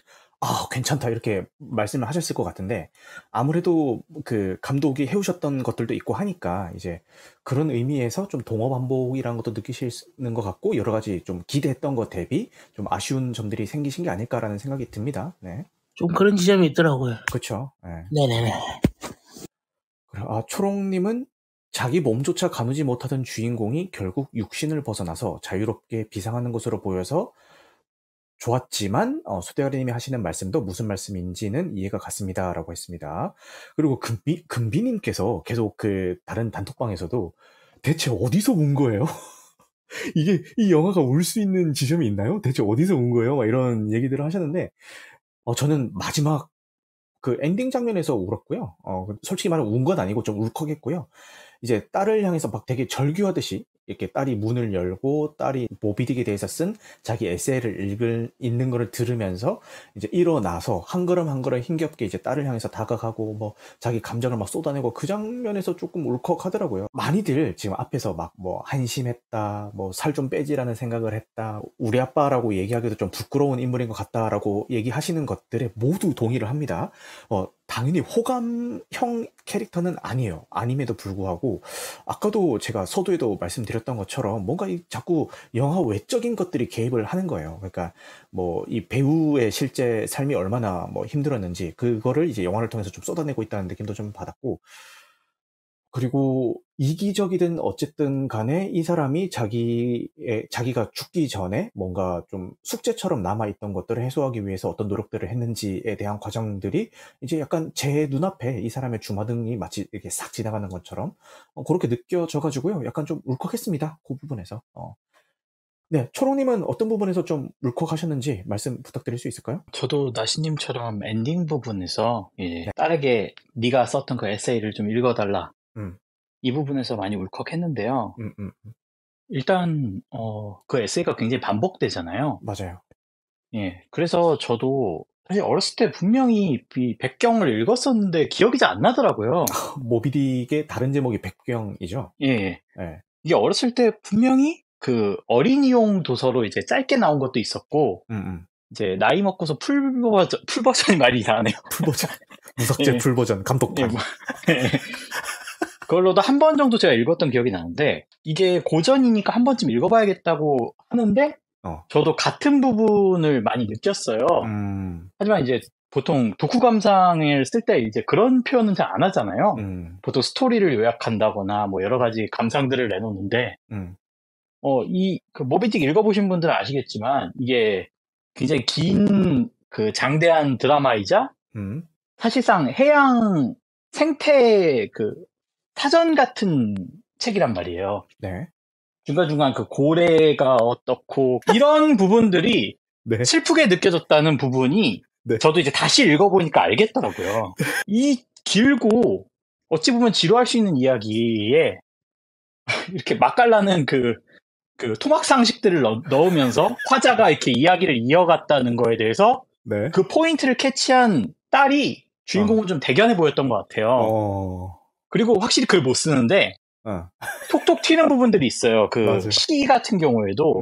괜찮다 이렇게 말씀을 하셨을 것 같은데 아무래도 그 감독이 해오셨던 것들도 있고 하니까 이제 그런 의미에서 좀 동어 반복이라는 것도 느끼시는 것 같고 여러 가지 좀 기대했던 것 대비 좀 아쉬운 점들이 생기신 게 아닐까라는 생각이 듭니다. 네. 좀 그런 지점이 있더라고요. 그렇죠. 네. 네네네. 초롱님은 자기 몸조차 가누지 못하던 주인공이 결국 육신을 벗어나서 자유롭게 비상하는 것으로 보여서 좋았지만 소대가리님이 하시는 말씀도 무슨 말씀인지는 이해가 갔습니다. 라고 했습니다. 그리고 금비님께서 계속 그 다른 단톡방에서도 대체 어디서 온 거예요? 이게 이 영화가 울 수 있는 지점이 있나요? 대체 어디서 온 거예요? 막 이런 얘기들을 하셨는데 저는 마지막 그 엔딩 장면에서 울었고요. 솔직히 말하면 운 건 아니고 좀 울컥했고요. 이제 딸을 향해서 막 되게 절규하듯이 이렇게 딸이 문을 열고 딸이 모비딕에 대해서 쓴 자기 에세이를 읽는 거를 들으면서 이제 일어나서 한 걸음 한 걸음 힘겹게 이제 딸을 향해서 다가가고 뭐 자기 감정을 막 쏟아내고 그 장면에서 조금 울컥하더라고요. 많이들 지금 앞에서 막 뭐 한심했다, 뭐 살 좀 빼지라는 생각을 했다, 우리 아빠라고 얘기하기도 좀 부끄러운 인물인 것 같다라고 얘기하시는 것들에 모두 동의를 합니다. 당연히 호감형 캐릭터는 아니에요. 아님에도 불구하고 아까도 제가 서두에도 말씀드렸던 것처럼 뭔가 자꾸 영화 외적인 것들이 개입을 하는 거예요. 그러니까 뭐 이 배우의 실제 삶이 얼마나 뭐 힘들었는지 그거를 이제 영화를 통해서 좀 쏟아내고 있다는 느낌도 좀 받았고, 그리고 이기적이든 어쨌든 간에 이 사람이 자기가 죽기 전에 뭔가 좀 숙제처럼 남아있던 것들을 해소하기 위해서 어떤 노력들을 했는지에 대한 과정들이 이제 약간 제 눈앞에 이 사람의 주마등이 마치 이렇게 싹 지나가는 것처럼 그렇게 느껴져가지고요. 약간 좀 울컥했습니다. 그 부분에서. 네, 초롱님은 어떤 부분에서 좀 울컥하셨는지 말씀 부탁드릴 수 있을까요? 저도 나시님처럼 엔딩 부분에서 딸에게 네가 썼던 그 에세이를 좀 읽어달라. 이 부분에서 많이 울컥했는데요. 일단 그 에세이가 굉장히 반복되잖아요. 맞아요. 예, 그래서 저도 사실 어렸을 때 분명히 이 백경을 읽었었는데 기억이 잘 안 나더라고요. 모비딕의 다른 제목이 백경이죠? 예. 네. 이게 어렸을 때 분명히 그 어린이용 도서로 이제 짧게 나온 것도 있었고, 이제 나이 먹고서 풀버전이 말이 이상하네요. 풀버전. 무석재 예. 풀버전, 감독판. 예. 그걸로도 한 번 정도 제가 읽었던 기억이 나는데, 이게 고전이니까 한 번쯤 읽어봐야겠다고 하는데, 저도 같은 부분을 많이 느꼈어요. 하지만 이제 보통 도쿠 감상을 쓸 때 이제 그런 표현은 잘 안 하잖아요. 보통 스토리를 요약한다거나 뭐 여러 가지 감상들을 내놓는데, 그 모비딕 읽어보신 분들은 아시겠지만, 이게 굉장히 긴 그 장대한 드라마이자, 사실상 해양 생태 그 사전 같은 책이란 말이에요. 네. 중간중간 그 고래가 어떻고 이런 부분들이 네. 슬프게 느껴졌다는 부분이 네. 저도 이제 다시 읽어보니까 알겠더라고요. 이 길고 어찌 보면 지루할 수 있는 이야기에 이렇게 맛깔나는 그 토막 상식들을 넣으면서 화자가 이렇게 이야기를 이어갔다는 거에 대해서 네. 그 포인트를 캐치한 딸이 주인공을 좀 대견해 보였던 것 같아요. 그리고 확실히 글 못 쓰는데 톡톡 튀는 부분들이 있어요. 그 시 같은 경우에도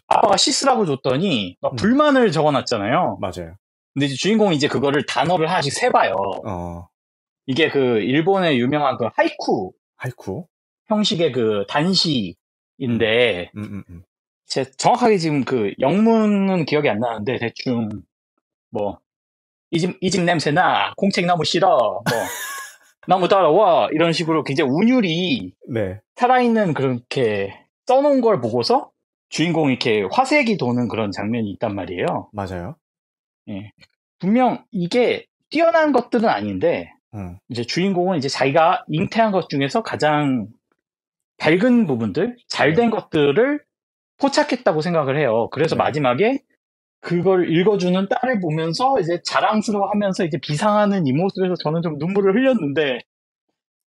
아빠가 시 쓰라고 줬더니 막 불만을 적어놨잖아요. 맞아요. 근데 이제 주인공이 이제 그거를 단어를 하나씩 세봐요. 이게 그 일본의 유명한 그 하이쿠 형식의 그 단시인데 제가 정확하게 지금 그 영문은 기억이 안 나는데 대충 뭐 이 집 냄새나 공책 너무 싫어 뭐 너무 따라와 이런 식으로 굉장히 운율이 네. 살아있는 그렇게 써놓은 걸 보고서 주인공이 이렇게 화색이 도는 그런 장면이 있단 말이에요. 맞아요. 예. 분명 이게 뛰어난 것들은 아닌데 이제 주인공은 이제 자기가 잉태한 것 중에서 가장 밝은 부분들, 잘된 것들을 포착했다고 생각을 해요. 그래서 네. 마지막에 그걸 읽어주는 딸을 보면서 이제 자랑스러워하면서 이제 비상하는 이 모습에서 저는 좀 눈물을 흘렸는데,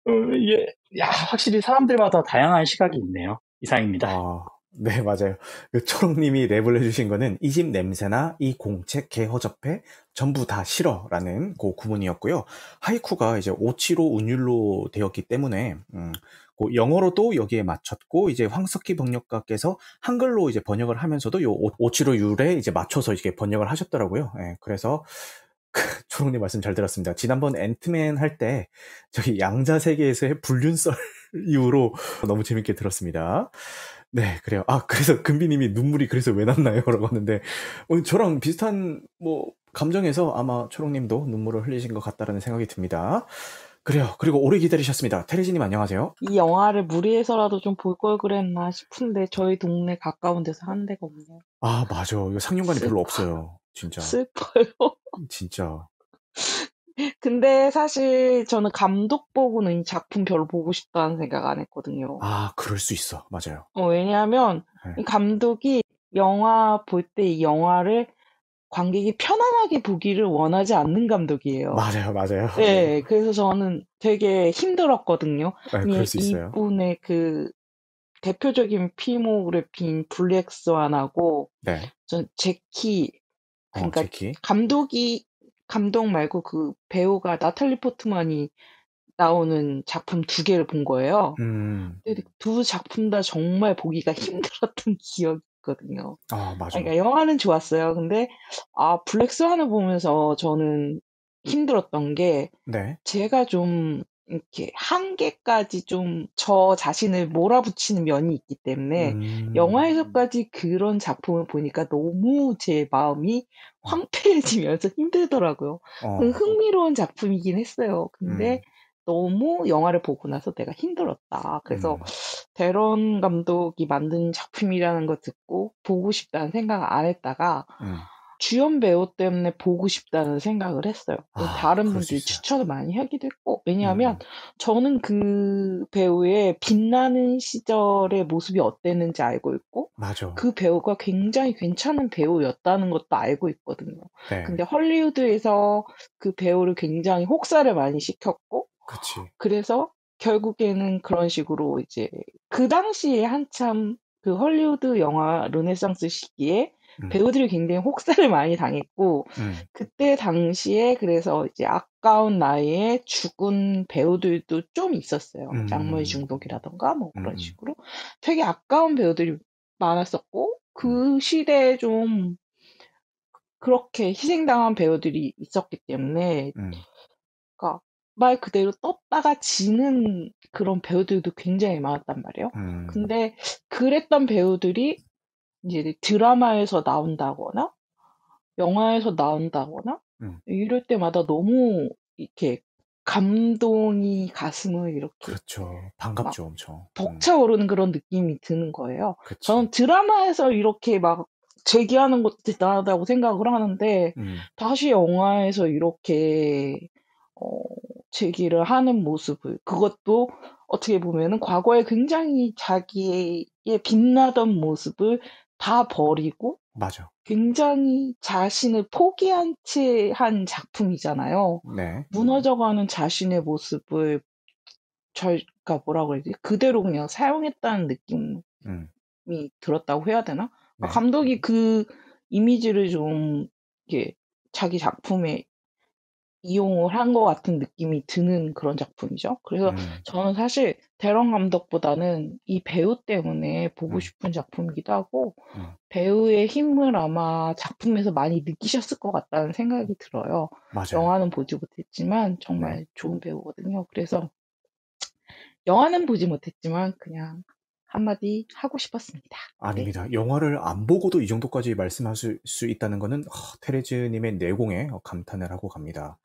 이게, 확실히 사람들마다 다양한 시각이 있네요. 이상입니다. 네, 맞아요. 초롱님이 랩을 해주신 거는 이 집 냄새나 이 공책 개 허접해 전부 다 싫어라는 그 구문이었고요. 하이쿠가 이제 오치로 운율로 되었기 때문에, 그 영어로도 여기에 맞췄고 이제 황석희 번역가께서 한글로 이제 번역을 하면서도 요 오치로 율에 이제 맞춰서 이렇게 번역을 하셨더라고요. 네, 그래서 초롱님 말씀 잘 들었습니다. 지난번 앤트맨 할 때 저희 양자 세계에서의 불륜썰 이후로 너무 재밌게 들었습니다. 네, 그래요. 그래서 금비님이 눈물이 그래서 왜 났나요? 라고 하는데 저랑 비슷한 뭐 감정에서 아마 초롱님도 눈물을 흘리신 것 같다라는 생각이 듭니다. 그래요. 그리고 오래 기다리셨습니다. 테레지님 안녕하세요. 이 영화를 무리해서라도 좀 볼 걸 그랬나 싶은데 저희 동네 가까운 데서 하는 데가 없네요. 맞아. 이거 상영관이 별로 없어요. 진짜. 슬퍼요. 진짜. 근데 사실 저는 감독 보고는 이 작품 별로 보고 싶다는 생각 안 했거든요. 그럴 수 있어. 맞아요. 왜냐하면 이 감독이 영화 볼 때 이 영화를 관객이 편안하게 보기를 원하지 않는 감독이에요. 맞아요, 맞아요. 네, 그래서 저는 되게 힘들었거든요. 네, 그럴 수 있어요. 이분의 그 대표적인 필모그래피인 블랙스완하고 네. 전 제키, 그러니까 제키. 감독 말고 그 배우가 나탈리 포트만이 나오는 작품 2개를 본 거예요. 근데 두 작품 다 정말 보기가 힘들었던 기억이 있거든요. 맞아. 그러니까 영화는 좋았어요. 근데 블랙스완을 보면서 저는 힘들었던 게 네. 제가 좀 이렇게 한계까지 좀 저 자신을 몰아붙이는 면이 있기 때문에 영화에서까지 그런 작품을 보니까 너무 제 마음이 황폐해지면서 힘들더라고요. 흥미로운 작품이긴 했어요. 근데 너무 영화를 보고 나서 내가 힘들었다. 그래서 데런 감독이 만든 작품이라는 거 듣고 보고 싶다는 생각 안 했다가 주연 배우 때문에 보고 싶다는 생각을 했어요. 다른 분들이 추천을 많이 하기도 했고, 왜냐하면 저는 그 배우의 빛나는 시절의 모습이 어땠는지 알고 있고, 맞아. 그 배우가 굉장히 괜찮은 배우였다는 것도 알고 있거든요. 네. 근데 헐리우드에서 그 배우를 굉장히 혹사를 많이 시켰고, 그치. 그래서 결국에는 그런 식으로 이제 그 당시에 한참 그 헐리우드 영화 르네상스 시기에 배우들이 굉장히 혹사를 많이 당했고 그때 당시에 그래서 이제 아까운 나이에 죽은 배우들도 좀 있었어요. 약물 중독이라던가 뭐 그런 식으로 되게 아까운 배우들이 많았었고 그 시대에 좀 그렇게 희생당한 배우들이 있었기 때문에 그러니까 말 그대로 떴다가 지는 그런 배우들도 굉장히 많았단 말이에요. 근데 그랬던 배우들이 이제 드라마에서 나온다거나 영화에서 나온다거나 이럴 때마다 너무 이렇게 감동이 가슴을 이렇게 그렇죠. 반갑죠, 엄청. 벅차오르는 그런 느낌이 드는 거예요. 그치. 저는 드라마에서 이렇게 막 제기하는 것도 대단하다고 생각을 하는데 다시 영화에서 이렇게 제기를 하는 모습을 그것도 어떻게 보면은 과거에 굉장히 자기의 빛나던 모습을 다 버리고 맞아. 굉장히 자신을 포기한 채 한 작품이잖아요. 네. 무너져가는 자신의 모습을 그러니까 뭐라고 해야 되지? 그대로 그냥 사용했다는 느낌이 들었다고 해야 되나? 네. 감독이 그 이미지를 좀 이렇게 자기 작품에 이용을 한 것 같은 느낌이 드는 그런 작품이죠. 그래서 저는 사실 데런 감독보다는 이 배우 때문에 보고 싶은 작품이기도 하고 배우의 힘을 아마 작품에서 많이 느끼셨을 것 같다는 생각이 들어요. 맞아요. 영화는 보지 못했지만 정말 좋은 배우거든요. 그래서 영화는 보지 못했지만 그냥 한마디 하고 싶었습니다. 아닙니다. 영화를 안 보고도 이 정도까지 말씀하실 수 있다는 거는 테레즈님의 내공에 감탄을 하고 갑니다.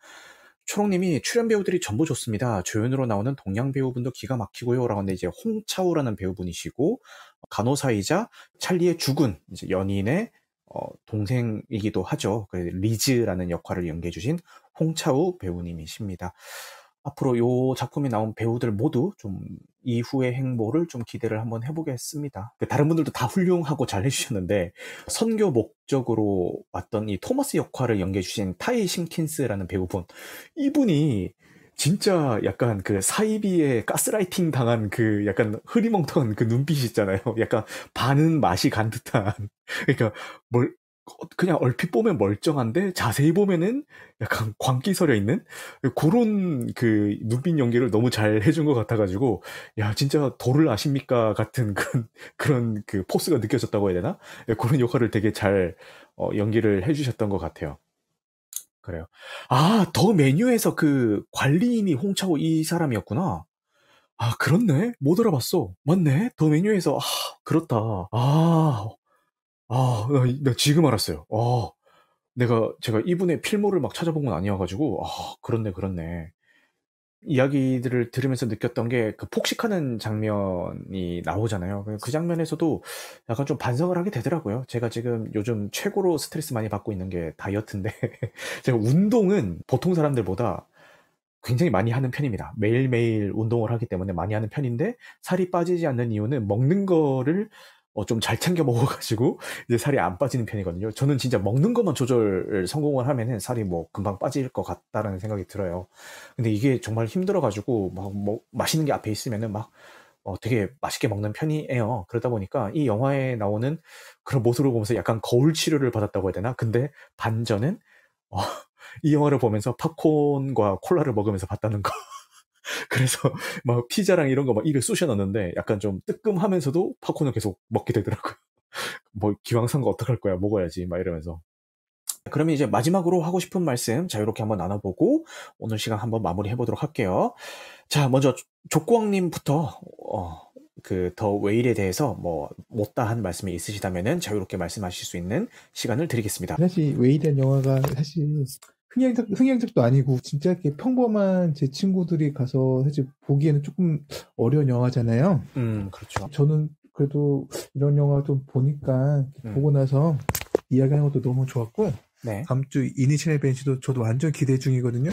초롱님이 출연 배우들이 전부 좋습니다. 조연으로 나오는 동양 배우분도 기가 막히고요. 라고 하는데 이제 홍차오라는 배우분이시고 간호사이자 찰리의 죽은 이제 연인의 동생이기도 하죠. 리즈라는 역할을 연기해주신 홍차오 배우님이십니다. 앞으로 이 작품에 나온 배우들 모두 좀 이후의 행보를 좀 기대를 한번 해보겠습니다. 다른 분들도 다 훌륭하고 잘 해주셨는데 선교 목적으로 왔던 이 토머스 역할을 연기해주신 타이 심킨스라는 배우분, 이분이 진짜 약간 그 사이비에 가스라이팅 당한 그 약간 흐리멍텅한 그 눈빛이 있잖아요. 약간 반은 맛이 간 듯한. 그러니까 그냥 얼핏 보면 멀쩡한데 자세히 보면은 약간 광기 서려 있는 그런 그 눈빛 연기를 너무 잘 해준 것 같아가지고 야 진짜 도를 아십니까 같은 그런 그 포스가 느껴졌다고 해야 되나? 그런 역할을 되게 잘 연기를 해주셨던 것 같아요. 그래요. 더 메뉴에서 그 관리인이 홍차오 이 사람이었구나. 그렇네. 못 알아봤어. 맞네. 더 메뉴에서 그렇다. 나 지금 알았어요. 제가 이분의 필모를 막 찾아본 건 아니어가지고, 그렇네. 이야기들을 들으면서 느꼈던 게, 그 폭식하는 장면이 나오잖아요. 그 장면에서도 약간 좀 반성을 하게 되더라고요. 제가 지금 요즘 최고로 스트레스 많이 받고 있는 게 다이어트인데, 제가 운동은 보통 사람들보다 굉장히 많이 하는 편입니다. 매일매일 운동을 하기 때문에 많이 하는 편인데, 살이 빠지지 않는 이유는 먹는 거를 좀 잘 챙겨 먹어가지고 이제 살이 안 빠지는 편이거든요. 저는 진짜 먹는 것만 조절 성공을 하면은 살이 뭐 금방 빠질 것 같다라는 생각이 들어요. 근데 이게 정말 힘들어가지고 막 뭐 맛있는 게 앞에 있으면은 막 되게 맛있게 먹는 편이에요. 그러다 보니까 이 영화에 나오는 그런 모습을 보면서 약간 거울 치료를 받았다고 해야 되나? 근데 반전은 이 영화를 보면서 팝콘과 콜라를 먹으면서 봤다는 거. 그래서 막 피자랑 이런 거 막 입에 쑤셔 넣는데 약간 좀 뜨끔하면서도 팝콘을 계속 먹게 되더라고요. 뭐 기왕 산 거 어떡할 거야, 먹어야지 막 이러면서. 그러면 이제 마지막으로 하고 싶은 말씀 자유롭게 한번 나눠보고 오늘 시간 한번 마무리해 보도록 할게요. 자, 먼저 족구왕님부터 그 더 웨일에 대해서 뭐 못다한 말씀이 있으시다면은 자유롭게 말씀하실 수 있는 시간을 드리겠습니다. 사실 웨일이라는 영화가 사실 흥행작도 아니고 진짜 이렇게 평범한 제 친구들이 가서 사실 보기에는 조금 어려운 영화잖아요. 그렇죠. 저는 그래도 이런 영화 좀 보니까 보고 나서 이야기하는 것도 너무 좋았고 네. 다음 주 이니셜 벤치도 저도 완전 기대 중이거든요.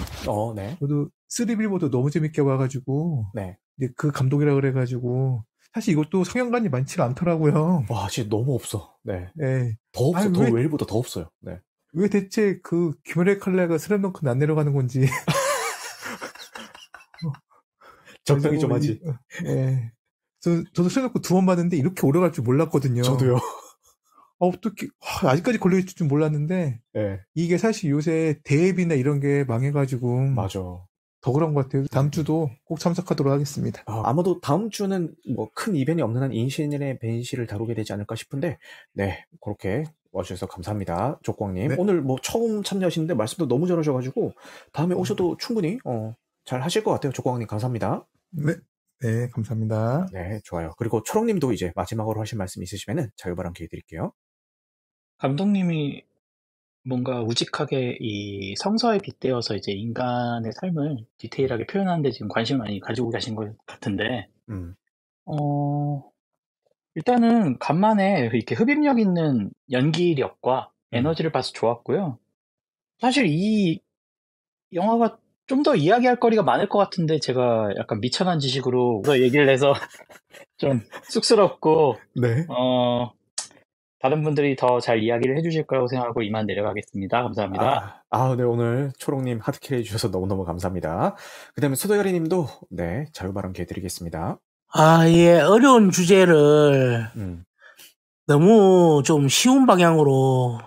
네. 저도 3빌보드 너무 재밌게 봐가지고 네. 이제 그 감독이라 그래가지고 사실 이것도 성향관이 많지가 않더라고요. 와, 진짜 너무 없어. 네. 네. 더 없어. 더 웨일보다 더 없어요. 네. 왜 대체 그 김연의 칼라가 슬램덩크는 안 내려가는 건지. 적당히 좀 하지. 네. 저도 슬램덩크 2번 봤는데 이렇게 오래 갈 줄 몰랐거든요. 저도요. 어떻게 아직까지 걸려있을 줄 몰랐는데 네. 이게 사실 요새 대앱이나 이런 게 망해가지고 맞아. 더 그런 것 같아요. 다음 주도 꼭 참석하도록 하겠습니다. 아마도 다음 주는 뭐 큰 이벤이 없는 한 인신의 벤시를 다루게 되지 않을까 싶은데 네, 그렇게 와주셔서 감사합니다. 족광님. 네. 오늘 뭐 처음 참여하시는데 말씀도 너무 잘하셔가지고 다음에 오셔도 충분히 잘 하실 것 같아요. 족광님 감사합니다. 네. 네, 감사합니다. 네, 좋아요. 그리고 초롱님도 이제 마지막으로 하실 말씀 있으시면은 자유발언 기회 드릴게요. 감독님이 뭔가 우직하게 이 성서에 빗대어서 이제 인간의 삶을 디테일하게 표현하는데 지금 관심을 많이 가지고 계신 것 같은데, 일단은 간만에 이렇게 흡입력 있는 연기력과 에너지를 봐서 좋았고요. 사실 이 영화가 좀 더 이야기할 거리가 많을 것 같은데 제가 약간 미천한 지식으로 얘기를 해서 좀 쑥스럽고, 네. 다른 분들이 더 잘 이야기를 해주실 거라고 생각하고 이만 내려가겠습니다. 감사합니다. 네, 오늘 초롱님 하드캐리 해주셔서 너무너무 감사합니다. 그 다음에 소도가리님도 네, 자유발언 기회 드리겠습니다. 예, 어려운 주제를 너무 좀 쉬운 방향으로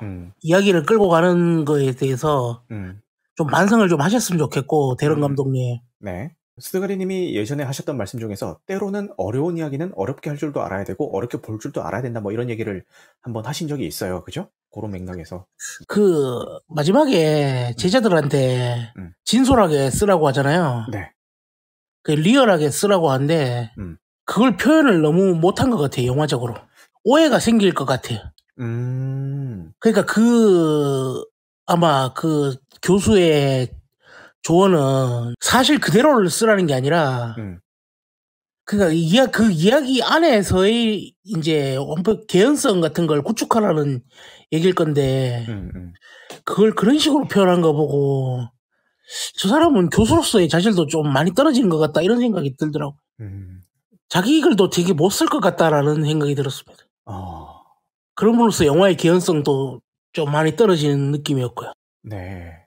이야기를 끌고 가는 거에 대해서 좀 반성을 좀 하셨으면 좋겠고, 대런 감독님. 네. 스드가리님이 예전에 하셨던 말씀 중에서 때로는 어려운 이야기는 어렵게 할 줄도 알아야 되고 어렵게 볼 줄도 알아야 된다 뭐 이런 얘기를 한번 하신 적이 있어요. 그죠? 그런 맥락에서. 마지막에 제자들한테 진솔하게 쓰라고 하잖아요. 네. 리얼하게 쓰라고 하는데 그걸 표현을 너무 못한 것 같아요. 영화적으로. 오해가 생길 것 같아요. 그러니까 아마 그 교수의 조언은 사실 그대로를 쓰라는 게 아니라, 그러니까 그 이야기 안에서의 이제 개연성 같은 걸 구축하라는 얘기일 건데, 그걸 그런 식으로 표현한 거 보고, 저 사람은 교수로서의 자질도 좀 많이 떨어지는 것 같다, 이런 생각이 들더라고요. 자기 글도 되게 못 쓸 것 같다라는 생각이 들었습니다. 그럼으로써 영화의 개연성도 좀 많이 떨어지는 느낌이었고요. 네.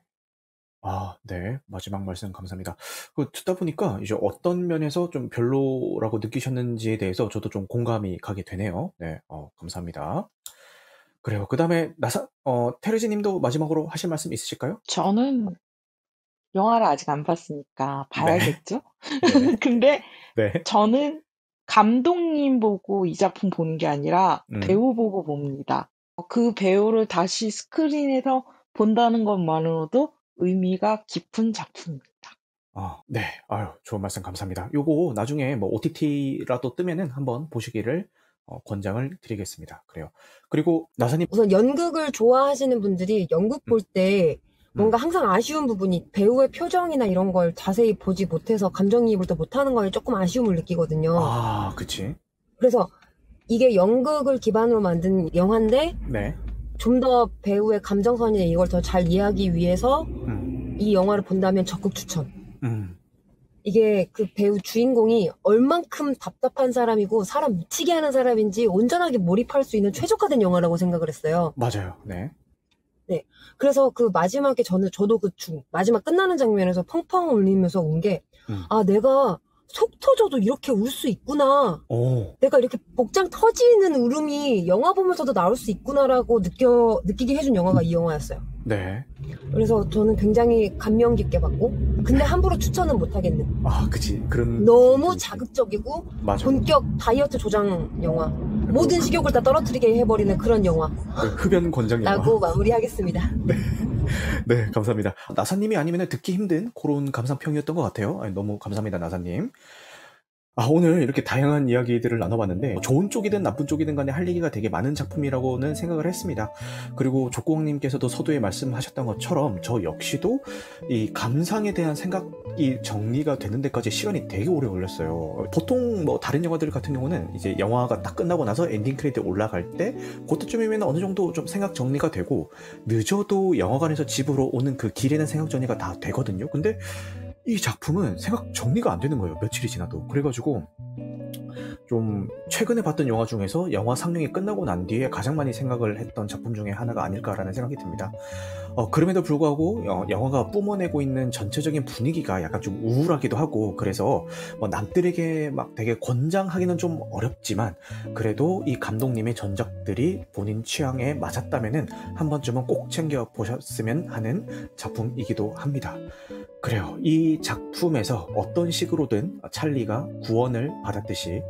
네. 마지막 말씀 감사합니다. 듣다 보니까 이제 어떤 면에서 좀 별로라고 느끼셨는지에 대해서 저도 좀 공감이 가게 되네요. 네. 감사합니다. 그래요. 그 다음에 테레지 님도 마지막으로 하실 말씀 있으실까요? 저는 영화를 아직 안 봤으니까 봐야겠죠? 네. 근데 네. 저는 감독님 보고 이 작품 보는 게 아니라 배우 보고 봅니다. 그 배우를 다시 스크린에서 본다는 것만으로도 의미가 깊은 작품입니다. 네. 좋은 말씀 감사합니다. 요거 나중에 뭐 OTT라도 뜨면은 한번 보시기를 권장을 드리겠습니다. 그래요. 그리고 나사님. 우선 연극을 좋아하시는 분들이 연극 볼 때 뭔가 항상 아쉬운 부분이 배우의 표정이나 이런 걸 자세히 보지 못해서 감정이입을 더 못하는 거에 조금 아쉬움을 느끼거든요. 그치. 그래서 이게 연극을 기반으로 만든 영화인데 네. 좀 더 배우의 감정선이나 이걸 더 잘 이해하기 위해서 이 영화를 본다면 적극 추천. 이게 그 배우 주인공이 얼만큼 답답한 사람이고 사람 미치게 하는 사람인지 온전하게 몰입할 수 있는 최적화된 영화라고 생각을 했어요. 맞아요. 네. 네. 그래서 그 마지막에 저도 마지막 끝나는 장면에서 펑펑 울리면서 운 게, 내가 속 터져도 이렇게 울 수 있구나. 내가 이렇게 복장 터지는 울음이 영화 보면서도 나올 수 있구나라고 느끼게 해준 영화가 이 영화였어요. 네. 그래서 저는 굉장히 감명 깊게 봤고, 근데 함부로 추천은 못 하겠는. 그치. 그런. 너무 자극적이고, 맞아. 본격 다이어트 조장 영화. 모든 식욕을 다 떨어뜨리게 해버리는 그런 영화. 흡연 권장 영화. 라고 마무리하겠습니다. 네. 네, 감사합니다. 나사님이 아니면 듣기 힘든 그런 감상평이었던 것 같아요. 너무 감사합니다, 나사님. 오늘 이렇게 다양한 이야기들을 나눠봤는데 좋은 쪽이든 나쁜 쪽이든 간에 할 얘기가 되게 많은 작품이라고는 생각을 했습니다. 그리고 족구왕님께서도 서두에 말씀하셨던 것처럼 저 역시도 이 감상에 대한 생각이 정리가 되는 데까지 시간이 되게 오래 걸렸어요. 보통 뭐 다른 영화들 같은 경우는 이제 영화가 딱 끝나고 나서 엔딩 크레딧 올라갈 때 그때쯤이면 어느 정도 좀 생각 정리가 되고 늦어도 영화관에서 집으로 오는 그 길에는 생각 정리가 다 되거든요. 근데 이 작품은 생각 정리가 안 되는 거예요. 며칠이 지나도. 그래가지고 좀 최근에 봤던 영화 중에서 영화 상영이 끝나고 난 뒤에 가장 많이 생각을 했던 작품 중에 하나가 아닐까라는 생각이 듭니다. 그럼에도 불구하고 영화가 뿜어내고 있는 전체적인 분위기가 약간 좀 우울하기도 하고, 그래서 남들에게 막 되게 권장하기는 좀 어렵지만 그래도 이 감독님의 전작들이 본인 취향에 맞았다면은 한 번쯤은 꼭 챙겨보셨으면 하는 작품이기도 합니다. 그래요. 이 작품에서 어떤 식으로든 찰리가 구원을 받았듯이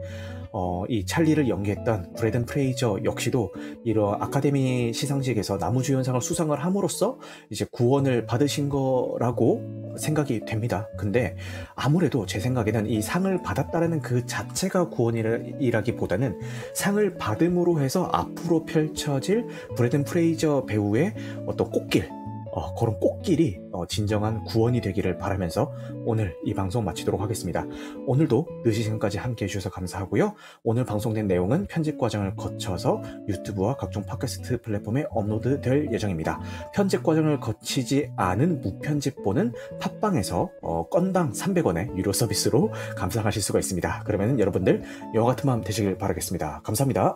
이 찰리를 연기했던 브래든 프레이저 역시도 이런 아카데미 시상식에서 나무주연상을 수상을 함으로써 이제 구원을 받으신 거라고 생각이 됩니다. 근데 아무래도 제 생각에는 이 상을 받았다는 그 자체가 구원이라기보다는 상을 받음으로 해서 앞으로 펼쳐질 브래든 프레이저 배우의 어떤 꽃길, 그런 꽃길이 진정한 구원이 되기를 바라면서 오늘 이 방송 마치도록 하겠습니다. 오늘도 늦은 시간까지 함께 해주셔서 감사하고요. 오늘 방송된 내용은 편집 과정을 거쳐서 유튜브와 각종 팟캐스트 플랫폼에 업로드될 예정입니다. 편집 과정을 거치지 않은 무편집본은 팟빵에서 건당 300원의 유료 서비스로 감상하실 수가 있습니다. 그러면 여러분들 영화 같은 마음 되시길 바라겠습니다. 감사합니다.